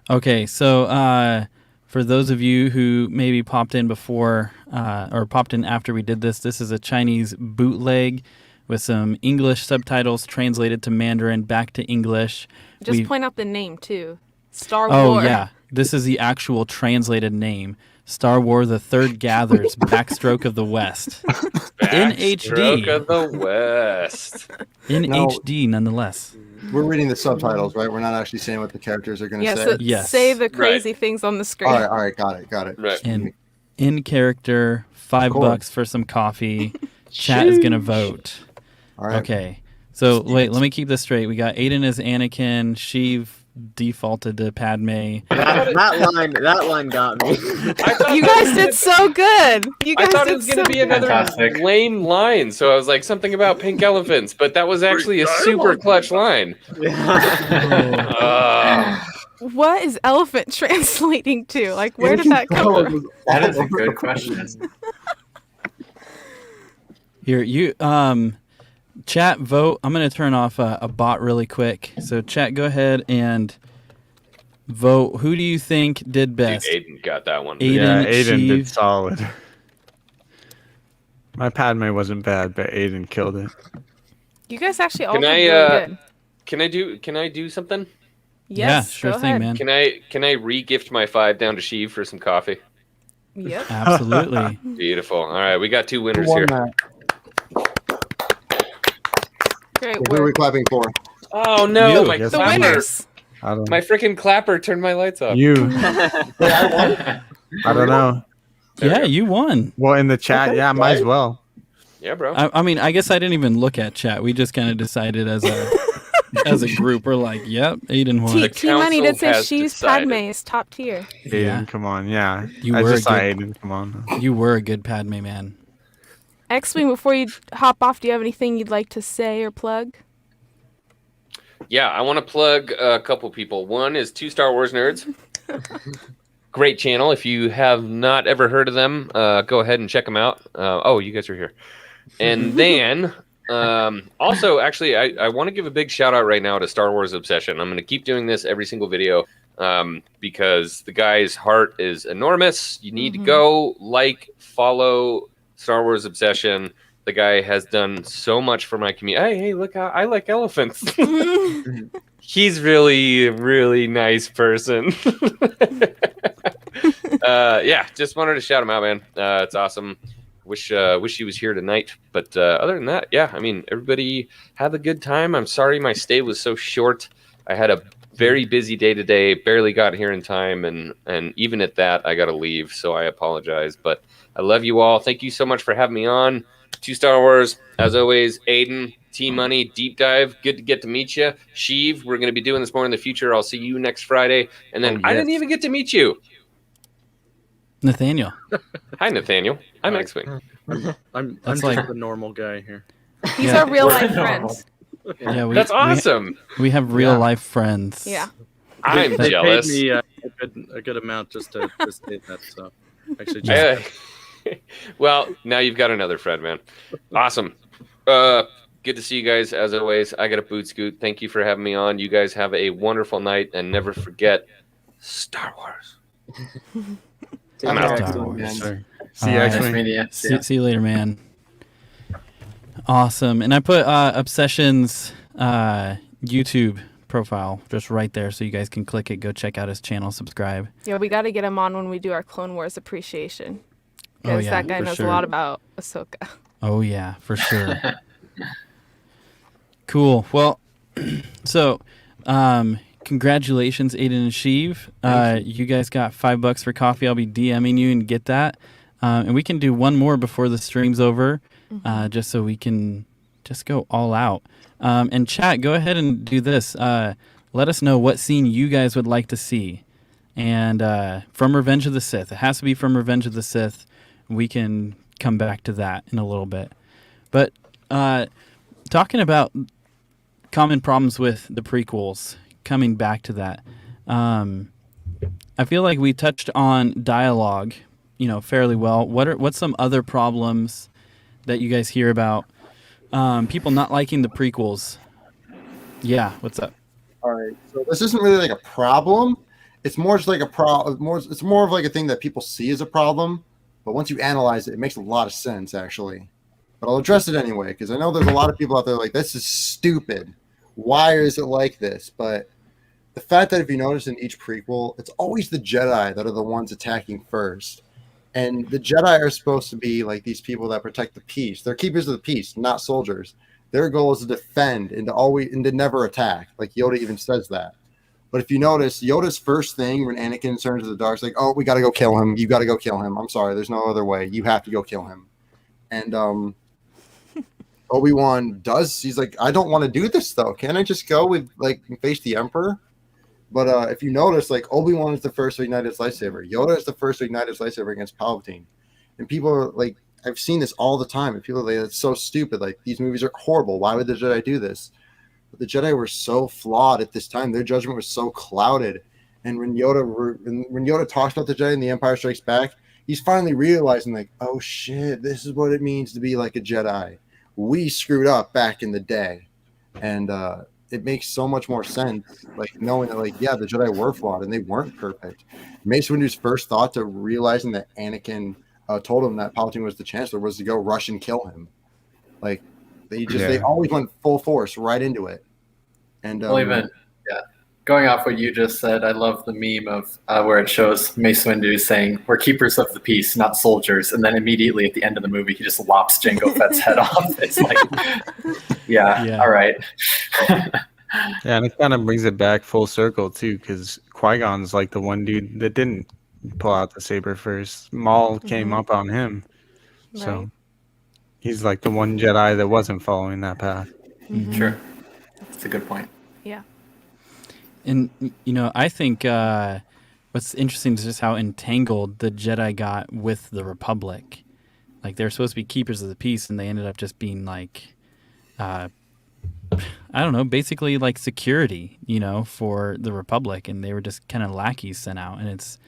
Speaker 1: Okay, so for those of you who maybe popped in before or popped in after we did this is a Chinese bootleg with some English subtitles translated to Mandarin back to English.
Speaker 3: Just point out the name too. Star
Speaker 1: Oh
Speaker 3: Wars.
Speaker 1: yeah, this is the actual translated name. Star Wars: The Third Gathers, Backstroke of the West. In
Speaker 8: Backstroke
Speaker 1: HD.
Speaker 8: of the West.
Speaker 1: In
Speaker 2: No.
Speaker 1: HD, nonetheless.
Speaker 2: We're reading the subtitles, right? We're not actually saying what the characters are going to
Speaker 3: Yeah,
Speaker 2: say.
Speaker 3: so
Speaker 1: Yes.
Speaker 3: say the crazy things on the screen.
Speaker 2: All right, got it.
Speaker 8: Right.
Speaker 1: And in character, $5
Speaker 2: course.
Speaker 1: for some coffee. Chat is gonna vote.
Speaker 2: All right.
Speaker 1: Okay. So wait, let me keep this straight. We got Aden as Anakin, Sheev defaulted to Padme.
Speaker 4: That line got me.
Speaker 8: I thought
Speaker 3: You guys did so good. You
Speaker 8: I
Speaker 3: guys
Speaker 8: thought it
Speaker 3: did
Speaker 8: was going to
Speaker 3: so
Speaker 8: be
Speaker 3: good.
Speaker 8: another
Speaker 5: Fantastic.
Speaker 8: lame line, so I was like something about pink elephants, but that was actually a super clutch line.
Speaker 3: What is elephant translating to? Like, where did that come from?
Speaker 5: That is a good question.
Speaker 1: Here, you chat vote. I'm gonna turn off a bot really quick. So chat, go ahead and vote. Who do you think did
Speaker 8: Dude,
Speaker 1: best?
Speaker 8: Aiden got that one.
Speaker 1: Aiden,
Speaker 6: Yeah, Aiden did
Speaker 1: Sheev.
Speaker 6: solid. My Padme wasn't bad, but Aiden killed it.
Speaker 3: You guys actually all
Speaker 8: Can
Speaker 3: did
Speaker 8: I,
Speaker 3: really good.
Speaker 8: Can I do something?
Speaker 3: Yes,
Speaker 1: yeah, sure
Speaker 3: go
Speaker 1: thing,
Speaker 3: ahead.
Speaker 1: man.
Speaker 8: Can I re-gift my 5 down to Sheev for some coffee?
Speaker 3: Yep.
Speaker 1: Absolutely.
Speaker 8: Beautiful. All right, we got 2
Speaker 2: Who
Speaker 8: winners
Speaker 2: won
Speaker 8: here.
Speaker 2: that?
Speaker 3: Great
Speaker 2: Who are we
Speaker 3: work.
Speaker 2: clapping for?
Speaker 8: Oh no,
Speaker 1: You.
Speaker 8: my
Speaker 6: Yes,
Speaker 3: The
Speaker 8: clapper.
Speaker 3: winners.
Speaker 6: I don't.
Speaker 8: My freaking clapper turned my lights off.
Speaker 6: You.
Speaker 2: Wait, I won?
Speaker 6: I don't know.
Speaker 1: Yeah, you won.
Speaker 6: Well, in the chat,
Speaker 2: Okay,
Speaker 6: yeah, might as
Speaker 2: right.
Speaker 6: well.
Speaker 8: Yeah, bro.
Speaker 1: I mean, I guess I didn't even look at chat. We just kind of decided as a group. We're like, yep, Aiden won.
Speaker 8: The
Speaker 3: T-Money did
Speaker 8: council
Speaker 3: say
Speaker 8: has
Speaker 3: she's
Speaker 8: decided.
Speaker 3: Padme is top tier.
Speaker 6: Aiden,
Speaker 1: Yeah.
Speaker 6: come on, yeah.
Speaker 1: You
Speaker 6: I
Speaker 1: were
Speaker 6: just saw
Speaker 1: good.
Speaker 6: Aiden. Come on.
Speaker 1: You were a good Padme man.
Speaker 3: Xwing, before you hop off, do you have anything you'd like to say or plug?
Speaker 8: Yeah, I want to plug a couple people. One is 2 Star Wars Nerds. Great channel. If you have not ever heard of them, go ahead and check them out. Oh, you guys are here. And then also, actually, I want to give a big shout out right now to Star Wars Obsession. I'm going to keep doing this every single video because the guy's heart is enormous. You need to go follow Star Wars Obsession. The guy has done so much for my community. Hey, look, I like elephants. He's really, really nice person. Yeah, just wanted to shout him out, man. It's awesome. Wish he was here tonight. But other than that, yeah, I mean, everybody have a good time. I'm sorry my stay was so short. I had a very busy day today. Barely got here in time, and even at that, I got to leave. So I apologize. But I love you all. Thank you so much for having me on. 2 Star Wars, as always. Aiden, T-Money, Deep Dive. Good to get to meet you. Sheev, we're going to be doing this more in the future. I'll see you next Friday. And then I didn't even get to meet you.
Speaker 1: Nathaniel.
Speaker 8: Hi, Nathaniel. I'm Xwing.
Speaker 7: I'm
Speaker 1: That's
Speaker 7: just
Speaker 1: like-
Speaker 7: the normal guy here.
Speaker 3: These
Speaker 1: Yeah.
Speaker 3: are real life friends.
Speaker 1: Yeah,
Speaker 8: That's awesome.
Speaker 1: We have real life friends.
Speaker 3: Yeah.
Speaker 8: I'm
Speaker 7: They
Speaker 8: jealous.
Speaker 7: paid me a good amount just to say that. So actually, just
Speaker 8: Well, now you've got another friend, man. Awesome. Good to see you guys as always. I got a boot scoot. Thank you for having me on. You guys have a wonderful night, and never forget Star Wars. I'm out.
Speaker 1: Star Wars.
Speaker 2: Man.
Speaker 6: Sure. See you,
Speaker 1: All right.
Speaker 5: Nice
Speaker 6: Xwing.
Speaker 5: meeting you.
Speaker 1: See you later, man. Awesome. And I put Obsession's YouTube profile just right there so you guys can click it, go check out his channel, subscribe.
Speaker 3: Yeah, we got to get him on when we do our Clone Wars appreciation.
Speaker 1: Oh,
Speaker 3: Because
Speaker 1: yeah,
Speaker 3: that guy
Speaker 1: for
Speaker 3: knows
Speaker 1: sure.
Speaker 3: a lot about Ahsoka.
Speaker 1: Oh, yeah, for sure. Cool. Well, so congratulations, Aiden and Sheev. You guys got $5 for coffee. I'll be DMing you and get that. And we can do one more before the stream's over, just so we can just go all out. And chat, go ahead and do this. Let us know what scene you guys would like to see. And from Revenge of the Sith. It has to be from Revenge of the Sith. We can come back to that in a little bit. But talking about common problems with the prequels, coming back to that, I feel like we touched on dialogue, fairly well. What's some other problems that you guys hear about people not liking the prequels. Yeah, what's up?
Speaker 2: All right, so this isn't really like a problem. It's more just like it's more of like a thing that people see as a problem. But once you analyze it, it makes a lot of sense, actually. But I'll address it anyway, because I know there's a lot of people out there like, this is stupid. Why is it like this? But the fact that if you notice in each prequel, it's always the Jedi that are the ones attacking first. And the Jedi are supposed to be like these people that protect the peace. They're keepers of the peace, not soldiers. Their goal is to defend and to never attack. Like Yoda even says that. But if you notice, Yoda's first thing when Anakin turns to the dark is like, oh, we got to go kill him. You got to go kill him. I'm sorry. There's no other way. You have to go kill him. And Obi-Wan he's like, I don't want to do this, though. Can't I just go face the Emperor? But if you notice, like, Obi-Wan is the first to ignite his lightsaber. Yoda is the first to ignite his lightsaber against Palpatine. And people are like, I've seen this all the time. And people are like, it's so stupid. Like, these movies are horrible. Why would the Jedi do this? But the Jedi were so flawed at this time. Their judgment was so clouded. And when Yoda talks about the Jedi in The Empire Strikes Back, he's finally realizing, like, oh, shit, this is what it means to be like a Jedi. We screwed up back in the day. And it makes so much more sense, like, knowing that, like, yeah, the Jedi were flawed and they weren't perfect. Mace Windu's first thought to realizing that Anakin told him that Palpatine was the Chancellor was to go rush and kill him. Like, they always went full force right into it. And
Speaker 5: going off what you just said, I love the meme of where it shows Mace Windu saying, we're keepers of the peace, not soldiers. And then immediately at the end of the movie, he just lops Jango Fett's head off. It's like, all right.
Speaker 6: Yeah, and it kind of brings it back full circle, too, because Qui-Gon's like the one dude that didn't pull out the saber first. Maul came up on him.
Speaker 3: Right.
Speaker 6: So he's like the one Jedi that wasn't following that path.
Speaker 3: Mm-hmm.
Speaker 5: Sure. That's a good point.
Speaker 3: Yeah.
Speaker 1: And, I think what's interesting is just how entangled the Jedi got with the Republic. Like, they're supposed to be keepers of the peace, and they ended up just being like, I don't know, basically like security, for the Republic, and they were just kind of lackeys sent out. And it's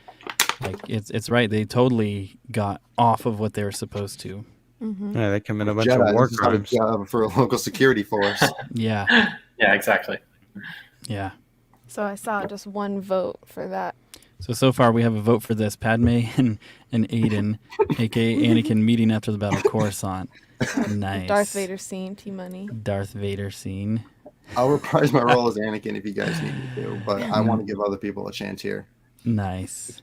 Speaker 1: like, it's right. They totally got off of what they were supposed to.
Speaker 3: Mm-hmm.
Speaker 6: Yeah, they commit a bunch of war crimes.
Speaker 2: For a local security force.
Speaker 1: Yeah.
Speaker 5: Yeah, exactly.
Speaker 1: Yeah.
Speaker 3: So I saw just one vote for that.
Speaker 1: So far we have a vote for this. Padme and Aden, a.k.a. Anakin, meeting after the Battle of Coruscant. Nice.
Speaker 3: Darth Vader scene, T-Money.
Speaker 1: Darth Vader scene.
Speaker 2: I'll reprise my role as Anakin if you guys need me to, but I want to give other people a chance here.
Speaker 1: Nice.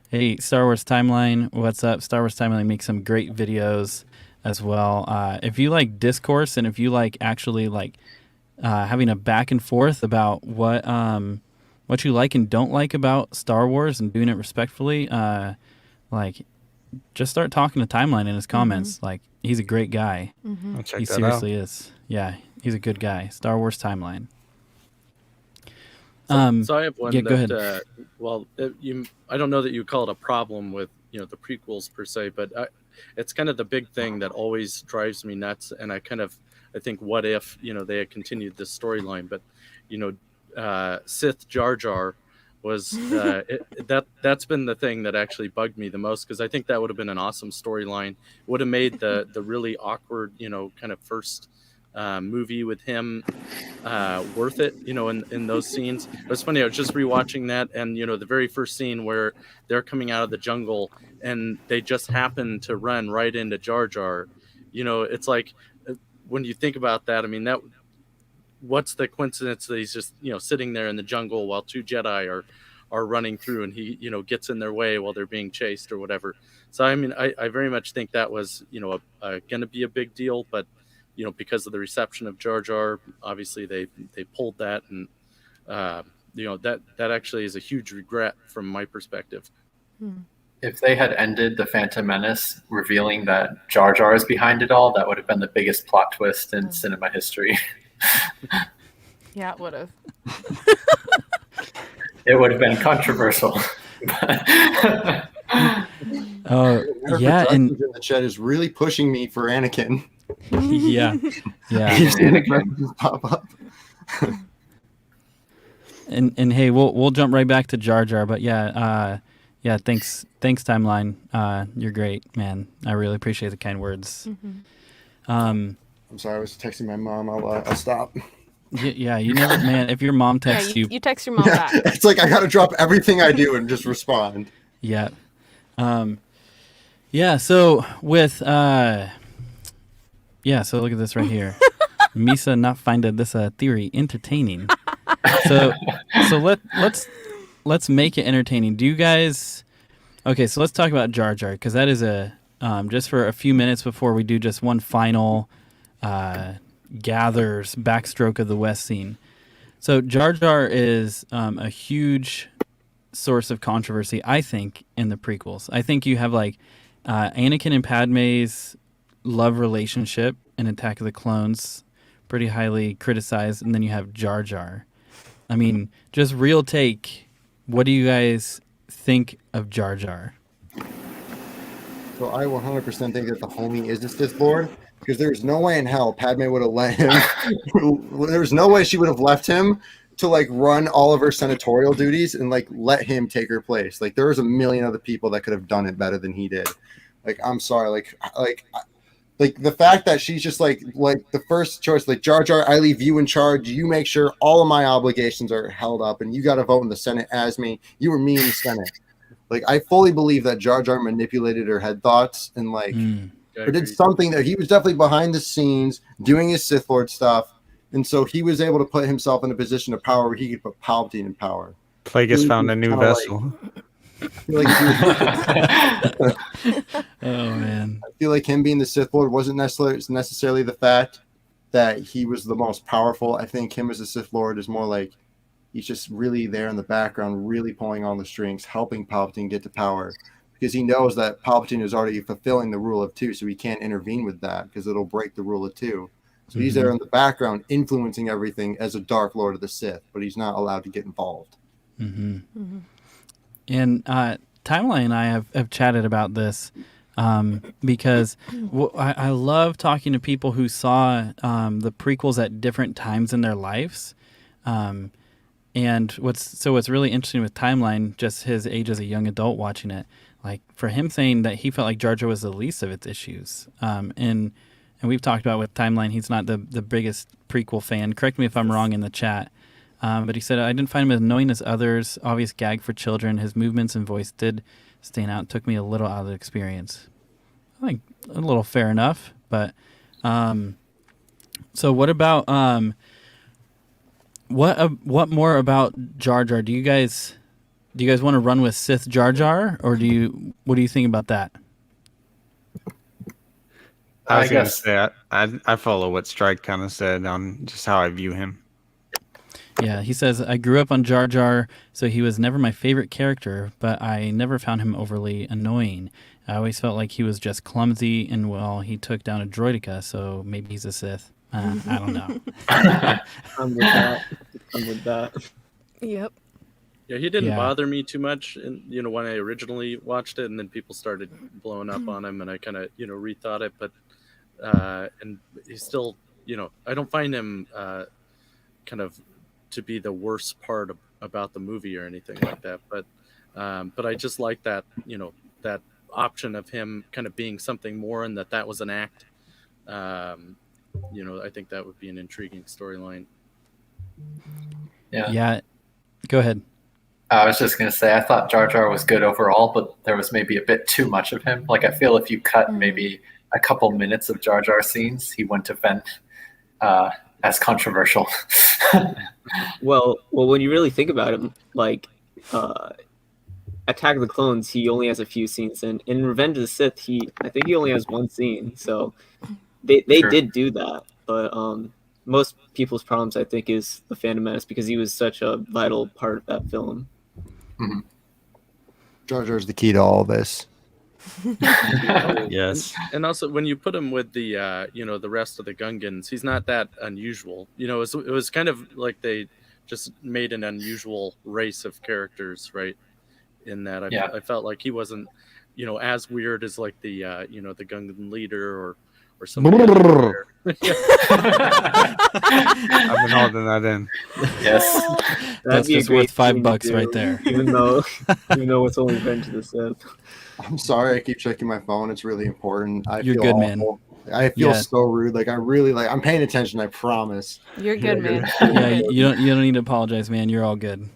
Speaker 1: Hey, Star Wars Timeline, what's up? Star Wars Timeline makes some great videos as well. If you like discourse and if you like actually like having a back and forth about what you like and don't like about Star Wars and doing it respectfully, like, just start talking to Timeline in his comments.
Speaker 3: Mm-hmm.
Speaker 1: Like, he's a great guy.
Speaker 3: Mm-hmm.
Speaker 6: I'll check
Speaker 1: He
Speaker 6: that
Speaker 1: seriously
Speaker 6: out.
Speaker 1: is. Yeah, he's a good guy. Star Wars Timeline.
Speaker 7: So I have one
Speaker 1: yeah, go ahead.
Speaker 7: I don't know that you call it a problem with the prequels per se, but it's kind of the big thing that always drives me nuts. And I think, what if they had continued this storyline? But Sith Jar Jar was that's been the thing that actually bugged me the most, because I think that would have been an awesome storyline. Would have made the really awkward kind of first movie with him worth it, in those scenes. It was funny, I was just rewatching that, and the very first scene where they're coming out of the jungle and they just happen to run right into Jar Jar. It's like, when you think about that, I mean, what's the coincidence that he's just sitting there in the jungle while two Jedi are running through, and he gets in their way while they're being chased or whatever. So I mean, I very much think that was going to be a big deal, but because of the reception of Jar Jar, obviously they pulled that, and that actually is a huge regret from my perspective.
Speaker 5: If they had ended the Phantom Menace revealing that Jar Jar is behind it all, that would have been the biggest plot twist in cinema history.
Speaker 3: Yeah, it would have.
Speaker 5: It would have been controversial.
Speaker 1: Oh, yeah, and
Speaker 2: in the chat is really pushing me for Anakin.
Speaker 1: yeah.
Speaker 2: Anakin pop up.
Speaker 1: And hey, we'll jump right back to Jar Jar, but yeah, Yeah, thanks, Timeline. You're great, man. I really appreciate the kind words.
Speaker 2: I'm sorry, I was texting my mom. I'll stop.
Speaker 1: Yeah, you never, man. If your mom texts you,
Speaker 3: you text your mom back.
Speaker 2: It's like I got to drop everything I do and just respond.
Speaker 1: yeah, yeah. So with so look at this right here. Misa not finding this theory entertaining. So let's make it entertaining. Do you guys? Okay, so let's talk about Jar Jar, because that is a just for a few minutes before we do just one final gathers backstroke of the West scene. So Jar Jar is a huge source of controversy, I think, in the prequels. I think you have like Anakin and Padme's love relationship in Attack of the Clones, pretty highly criticized, and then you have Jar Jar. I mean, just real take. What do you guys think of Jar Jar?
Speaker 2: So I 100% think that the homie is the Sith Lord, because there's no way in hell Padme would have let him. There's no way she would have left him to like run all of her senatorial duties and like let him take her place. Like there was a million other people that could have done it better than he did. Like I'm sorry, like the fact that she's just like the first choice, like Jar Jar, I leave you in charge. You make sure all of my obligations are held up, and you got to vote in the Senate as me. You were me in the Senate. Like I fully believe that Jar Jar manipulated her head thoughts and like or did something that he was definitely behind the scenes doing his Sith Lord stuff, and so he was able to put himself in a position of power where he could put Palpatine in power.
Speaker 6: Plagueis found a new vessel.
Speaker 1: Oh man!
Speaker 2: I feel like him being the Sith Lord wasn't necessarily the fact that he was the most powerful. I think him as a Sith Lord is more like he's just really there in the background, really pulling on the strings, helping Palpatine get to power, because he knows that Palpatine is already fulfilling the rule of two, so he can't intervene with that because it'll break the rule of two. So he's there in the background, influencing everything as a Dark Lord of the Sith, but he's not allowed to get involved.
Speaker 1: And Timeline and I have chatted about this because I love talking to people who saw the prequels at different times in their lives. And what's really interesting with Timeline, just his age as a young adult watching it, like for him saying that he felt like Jar Jar was the least of its issues. And we've talked about with Timeline, he's not the biggest prequel fan. Correct me if I'm wrong in the chat. But he said, I didn't find him as annoying as others. Obvious gag for children. His movements and voice did stand out. Took me a little out of the experience. I think a little fair enough. But so what about what more about Jar Jar? Do you guys want to run with Sith Jar Jar, or what do you think about that?
Speaker 6: I was going to say I follow what Strike kind of said on just how I view him.
Speaker 1: Yeah, he says, I grew up on Jar Jar, so he was never my favorite character, but I never found him overly annoying. I always felt like he was just clumsy, and well, he took down a droideka, so maybe he's a Sith. I don't know.
Speaker 4: I'm with that.
Speaker 3: Yep.
Speaker 7: Yeah, he didn't bother me too much, when I originally watched it, and then people started blowing up on him, and I kind of, rethought it. But and he's still, I don't find him kind of to be the worst part about the movie or anything like that. But I just like that, that option of him kind of being something more, and that was an act. I think that would be an intriguing storyline.
Speaker 5: Yeah.
Speaker 1: Go ahead.
Speaker 5: I was just going to say, I thought Jar Jar was good overall, but there was maybe a bit too much of him. Like, I feel if you cut maybe a couple minutes of Jar Jar scenes, he wouldn't have been as controversial.
Speaker 4: Well, when you really think about it, like Attack of the Clones, he only has a few scenes, and in Revenge of the Sith, I think he only has one scene. So they did do that, but most people's problems, I think, is the Phantom Menace, because he was such a vital part of that film.
Speaker 2: Mm-hmm. Jar Jar's the key to all this.
Speaker 6: Yes.
Speaker 7: And also, when you put him with the the rest of the Gungans, he's not that unusual. It was kind of like they just made an unusual race of characters, right? In that I felt like he wasn't as weird as like the the Gungan leader or something.
Speaker 6: I've been holding that in.
Speaker 5: Yes.
Speaker 1: That's
Speaker 4: be a
Speaker 1: just
Speaker 4: great
Speaker 1: worth $5
Speaker 4: thing to do,
Speaker 1: right there.
Speaker 4: Even though it's only Revenge of the Sith.
Speaker 2: I'm sorry, I keep checking my phone. It's really important.
Speaker 1: You're
Speaker 2: feel
Speaker 1: good, man.
Speaker 2: awful. I feel
Speaker 1: Yeah.
Speaker 2: so rude. Like I really like. I'm paying attention. I promise.
Speaker 3: You're good, man.
Speaker 1: Yeah, you don't need to apologize, man. You're all good.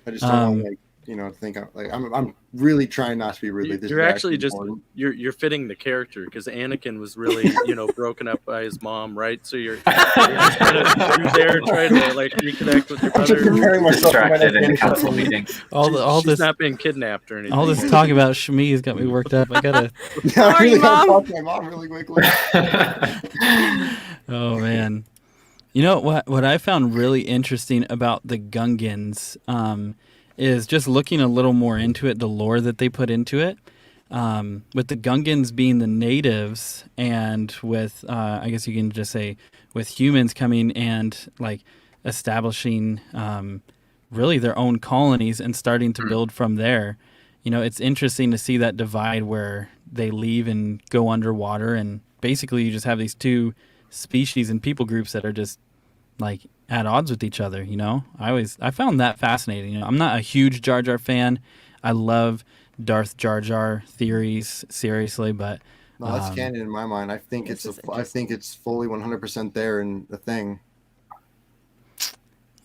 Speaker 2: I just don't want to think I'm really trying not to be rude. Like, this
Speaker 7: You're
Speaker 2: is
Speaker 7: actually just
Speaker 2: important.
Speaker 7: you're fitting the character because Anakin was really broken up by his mom, right? So you're there trying to like reconnect with your brother.
Speaker 5: Distracted in a council meeting.
Speaker 7: She's
Speaker 1: this
Speaker 7: not being kidnapped or anything.
Speaker 1: all this talk about Shmi has got me worked up. I gotta.
Speaker 2: Yeah, I
Speaker 3: Sorry,
Speaker 2: really gotta
Speaker 3: Mom.
Speaker 2: talk to my mom really quickly.
Speaker 1: Oh man, you know what I found really interesting about the Gungans is just looking a little more into it, the lore that they put into it. With the Gungans being the natives, and with I guess you can just say with humans coming and like establishing really their own colonies and starting to build from there. It's interesting to see that divide where they leave and go underwater, and basically you just have these two species and people groups that are just like at odds with each other. I found that fascinating. I'm not a huge Jar Jar fan. I love Darth Jar Jar theories, seriously, but
Speaker 2: No, that's canon in my mind. I think it's fully 100% there in the thing.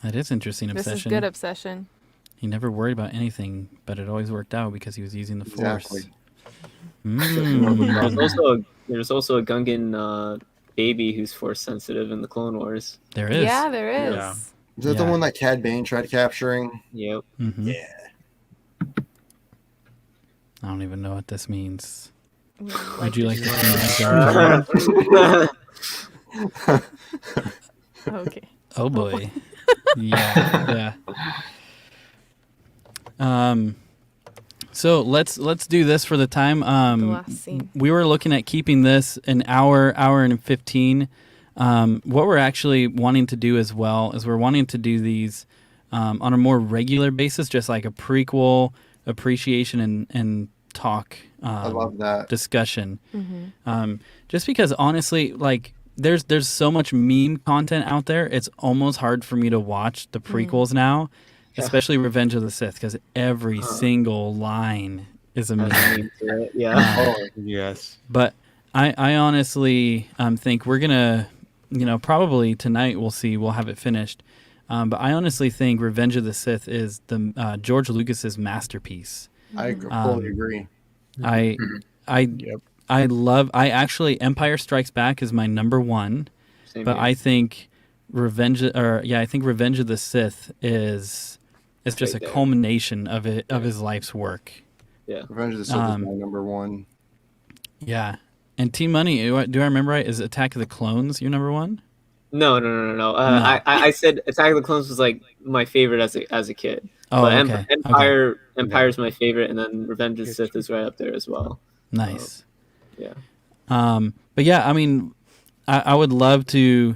Speaker 1: that is interesting.
Speaker 3: This
Speaker 1: Obsession.
Speaker 3: is good obsession.
Speaker 1: He never worried about anything, but it always worked out because he was using the Force.
Speaker 2: Exactly.
Speaker 4: There's also a Gungan baby who's Force sensitive in the Clone Wars.
Speaker 1: There is.
Speaker 3: Yeah, there is.
Speaker 6: Yeah.
Speaker 2: Is that the one that Cad Bane tried capturing?
Speaker 4: Yep.
Speaker 1: Mhm.
Speaker 2: Yeah.
Speaker 1: I don't even know what this means.
Speaker 3: Would
Speaker 1: Would you like to
Speaker 3: Okay.
Speaker 1: Oh boy. Yeah. So let's do this for the time.
Speaker 3: The last scene.
Speaker 1: We were looking at keeping this an hour and 15. What we're actually wanting to do as well is we're wanting to do these on a more regular basis, just like a prequel appreciation and talk.
Speaker 2: I love that
Speaker 1: discussion.
Speaker 3: Mm-hmm.
Speaker 1: Just because honestly, like there's so much meme content out there, it's almost hard for me to watch the prequels now, especially Revenge of the Sith, because every single line is a meme.
Speaker 4: Yeah.
Speaker 6: Yes.
Speaker 1: But I honestly think we're gonna, probably tonight we'll have it finished. But I honestly think Revenge of the Sith is the George Lucas's masterpiece.
Speaker 2: I fully agree.
Speaker 1: I actually Empire Strikes Back is my number one,
Speaker 4: Same
Speaker 1: but
Speaker 4: here.
Speaker 1: I think Revenge of the Sith is just
Speaker 4: right
Speaker 1: a
Speaker 4: there.
Speaker 1: culmination of his life's work.
Speaker 2: Revenge of the Sith is my number one.
Speaker 1: Yeah. And TMoney, do I remember right? Is Attack of the Clones your number one?
Speaker 4: No. I said Attack of the Clones was like my favorite as a kid.
Speaker 1: Oh,
Speaker 4: But
Speaker 1: okay.
Speaker 4: Empire's my favorite, and then Revenge of the Sith is right up there as well.
Speaker 1: Nice.
Speaker 4: Yeah.
Speaker 1: But yeah, I mean, I would love to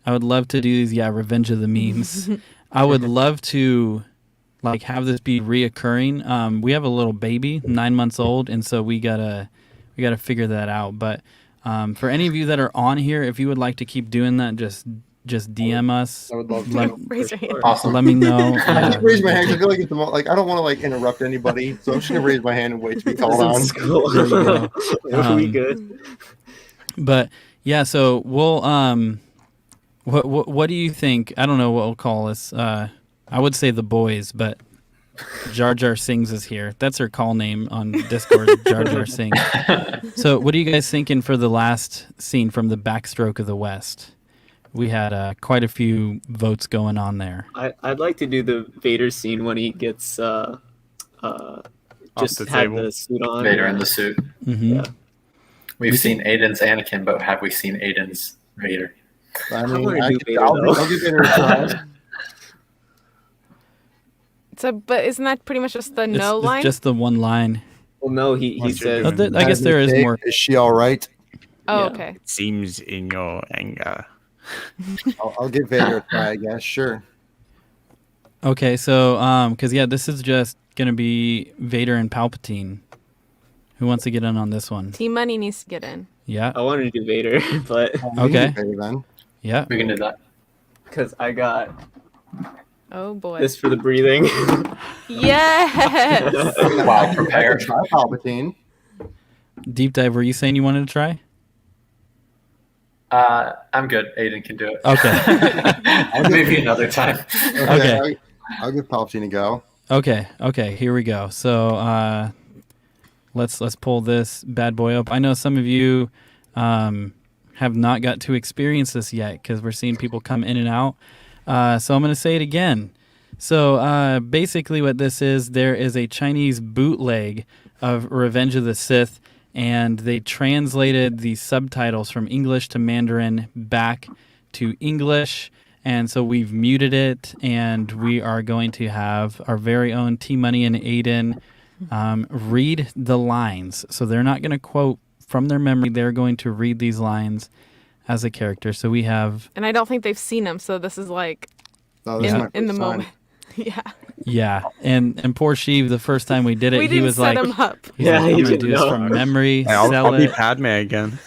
Speaker 1: do these. Yeah, Revenge of the Memes. I would love to like have this be reoccurring. We have a little baby, 9 months old, and so we gotta figure that out. But for any of you that are on here, if you would like to keep doing that, just DM us.
Speaker 2: I would love to.
Speaker 3: Raise your hand.
Speaker 5: Awesome.
Speaker 1: Let me know.
Speaker 2: I just raise my hand. I feel like it's the most, like I don't want to like interrupt anybody, so I'm just gonna raise my hand and wait to be called on.
Speaker 4: This is cool.
Speaker 1: There you go.
Speaker 4: we good?
Speaker 1: But yeah, so we'll what do you think? I don't know what we'll call this. I would say the boys, but Jar Jar Sings is here. That's her call name on Discord, Jar Jar Sings. So what are you guys thinking for the last scene from the Backstroke of the West? We had quite a few votes going on there.
Speaker 4: I'd like to do the Vader scene when he gets
Speaker 6: the
Speaker 4: had
Speaker 6: table.
Speaker 4: the suit on.
Speaker 5: Vader in the suit.
Speaker 1: Mm-hmm.
Speaker 4: Yeah.
Speaker 5: We've seen Aden's Anakin, but have we seen Aden's Vader?
Speaker 2: I
Speaker 4: I'm
Speaker 2: mean,
Speaker 4: gonna do Vader,
Speaker 2: I'll
Speaker 4: though.
Speaker 2: give Vader a try.
Speaker 3: So, but isn't that pretty much just the no
Speaker 1: It's
Speaker 3: line?
Speaker 1: just the one line.
Speaker 4: Well, no, he
Speaker 6: Once you're
Speaker 4: says.
Speaker 6: doing
Speaker 1: I guess there is more.
Speaker 2: Is she all right?
Speaker 3: Oh,
Speaker 4: Yeah.
Speaker 3: okay.
Speaker 6: Seems in your anger.
Speaker 2: I'll give Vader a try. I guess. Sure.
Speaker 1: Okay, so because this is just gonna be Vader and Palpatine. Who wants to get in on this one?
Speaker 3: TMoney needs to get in.
Speaker 1: Yeah.
Speaker 4: I wanted to do Vader, but
Speaker 1: Okay.
Speaker 2: Then.
Speaker 1: Yeah.
Speaker 5: We can do that.
Speaker 4: because I got
Speaker 3: Oh boy.
Speaker 4: this for the breathing.
Speaker 3: Yes.
Speaker 5: Wow, prepared.
Speaker 2: Try Palpatine.
Speaker 1: Deep dive. Were you saying you wanted to try?
Speaker 5: I'm good. Aiden can do it.
Speaker 1: Okay.
Speaker 5: Maybe another time.
Speaker 1: Okay.
Speaker 2: I'll give Palpatine a go.
Speaker 1: Okay. Here we go. So let's pull this bad boy up. I know some of you have not got to experience this yet because we're seeing people come in and out. So I'm going to say it again. So basically what this is, there is a Chinese bootleg of Revenge of the Sith, and they translated the subtitles from English to Mandarin back to English. And so we've muted it, and we are going to have our very own TMoney and Aden read the lines. So they're not going to quote from their memory. They're going to read these lines as a character. So we have...
Speaker 3: And I don't think they've seen them, so this is like
Speaker 2: Oh, this is my
Speaker 3: in the
Speaker 2: first
Speaker 3: moment.
Speaker 2: time.
Speaker 3: Yeah.
Speaker 1: Yeah, and poor Sheev, the first time we did it,
Speaker 3: We
Speaker 1: he
Speaker 3: didn't
Speaker 1: was
Speaker 3: set
Speaker 1: like,
Speaker 3: him up.
Speaker 1: he's
Speaker 4: Yeah,
Speaker 1: like,
Speaker 4: he
Speaker 1: I'm going to
Speaker 4: didn't
Speaker 1: do this
Speaker 4: know.
Speaker 1: from memory,
Speaker 6: Hey, I'll
Speaker 1: sell
Speaker 6: be
Speaker 1: it.
Speaker 6: Padme again.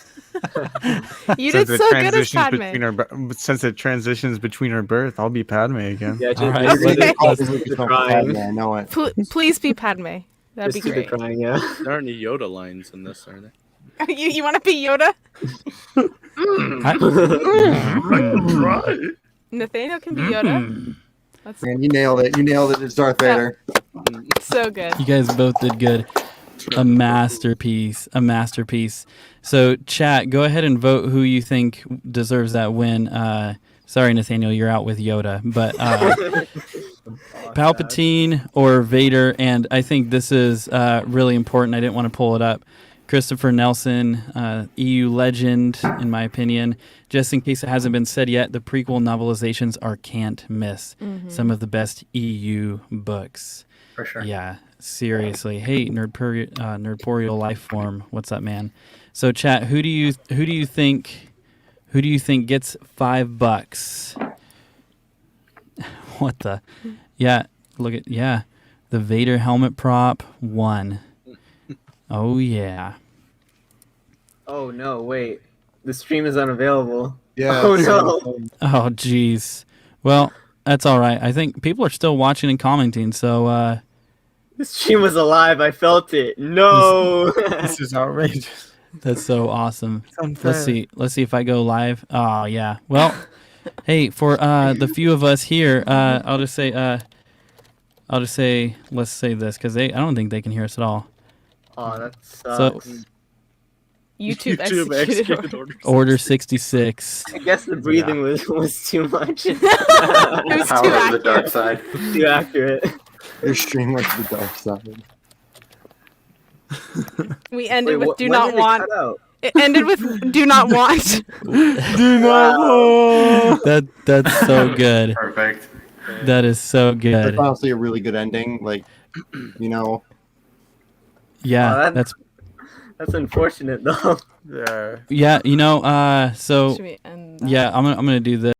Speaker 3: You
Speaker 6: Since
Speaker 3: did
Speaker 6: it
Speaker 3: so good as
Speaker 6: transitions
Speaker 3: Padme.
Speaker 6: since it transitions between her birth, I'll be Padme again.
Speaker 4: Yeah, just
Speaker 1: All right,
Speaker 4: just
Speaker 1: let's-
Speaker 2: Oh,
Speaker 1: let's-
Speaker 2: this is
Speaker 4: the
Speaker 2: so
Speaker 4: crying.
Speaker 2: bad, I know it.
Speaker 3: Please be Padme. That'd be
Speaker 4: do the
Speaker 3: great.
Speaker 4: crying, yeah.
Speaker 7: There aren't any Yoda lines in this, are there?
Speaker 3: You want to be Yoda? Nathaniel can be Yoda. That's
Speaker 2: Man, you nailed it. You nailed it. It's Darth Vader.
Speaker 3: so good.
Speaker 1: You guys both did good. A masterpiece. A masterpiece. So, chat, go ahead and vote who you think deserves that win. Sorry, Nathaniel, you're out with Yoda. But Palpatine or Vader, and I think this is really important. I didn't want to pull it up. Christopher Nelson, EU legend, in my opinion. Just in case it hasn't been said yet, the prequel novelizations are can't miss. Some of the best EU books.
Speaker 5: For sure.
Speaker 1: Yeah, seriously. Hey, Nerdporial Lifeform, what's up, man? So, chat, who do you think gets $5? What the? Yeah, look at the Vader helmet prop 1. Oh yeah.
Speaker 4: Oh no, wait. The stream is unavailable.
Speaker 2: Yeah.
Speaker 4: Oh
Speaker 2: so-
Speaker 4: no.
Speaker 1: Oh jeez. Well, that's all right. I think people are still watching and commenting. So
Speaker 4: The stream was alive. I felt it. No.
Speaker 6: This is outrageous.
Speaker 1: that's so awesome.
Speaker 6: It's unfair.
Speaker 1: Let's see if I go live. Oh yeah. Well, hey, for the few of us here, I'll just say let's say this because I don't think they can hear us at all.
Speaker 4: Oh, that
Speaker 1: So
Speaker 4: sucks.
Speaker 3: YouTube executed order.
Speaker 1: Order 66.
Speaker 4: I guess the breathing was too much.
Speaker 3: It was too
Speaker 5: Power of the dark
Speaker 3: accurate.
Speaker 5: side.
Speaker 4: Too accurate.
Speaker 2: Your stream went to the dark side.
Speaker 3: We ended
Speaker 4: Wait,
Speaker 3: with do
Speaker 4: when
Speaker 3: not
Speaker 4: did it
Speaker 3: want.
Speaker 4: cut out?
Speaker 3: It ended with do not want.
Speaker 1: Do not want. That's so good.
Speaker 5: Perfect.
Speaker 1: That is so good.
Speaker 2: That's honestly a really good ending. Like, you know,
Speaker 1: Yeah,
Speaker 4: Oh,
Speaker 1: that's
Speaker 4: That's unfortunate though.
Speaker 6: Yeah.
Speaker 1: yeah. So
Speaker 3: Should we end that?
Speaker 1: yeah, I'm gonna do this.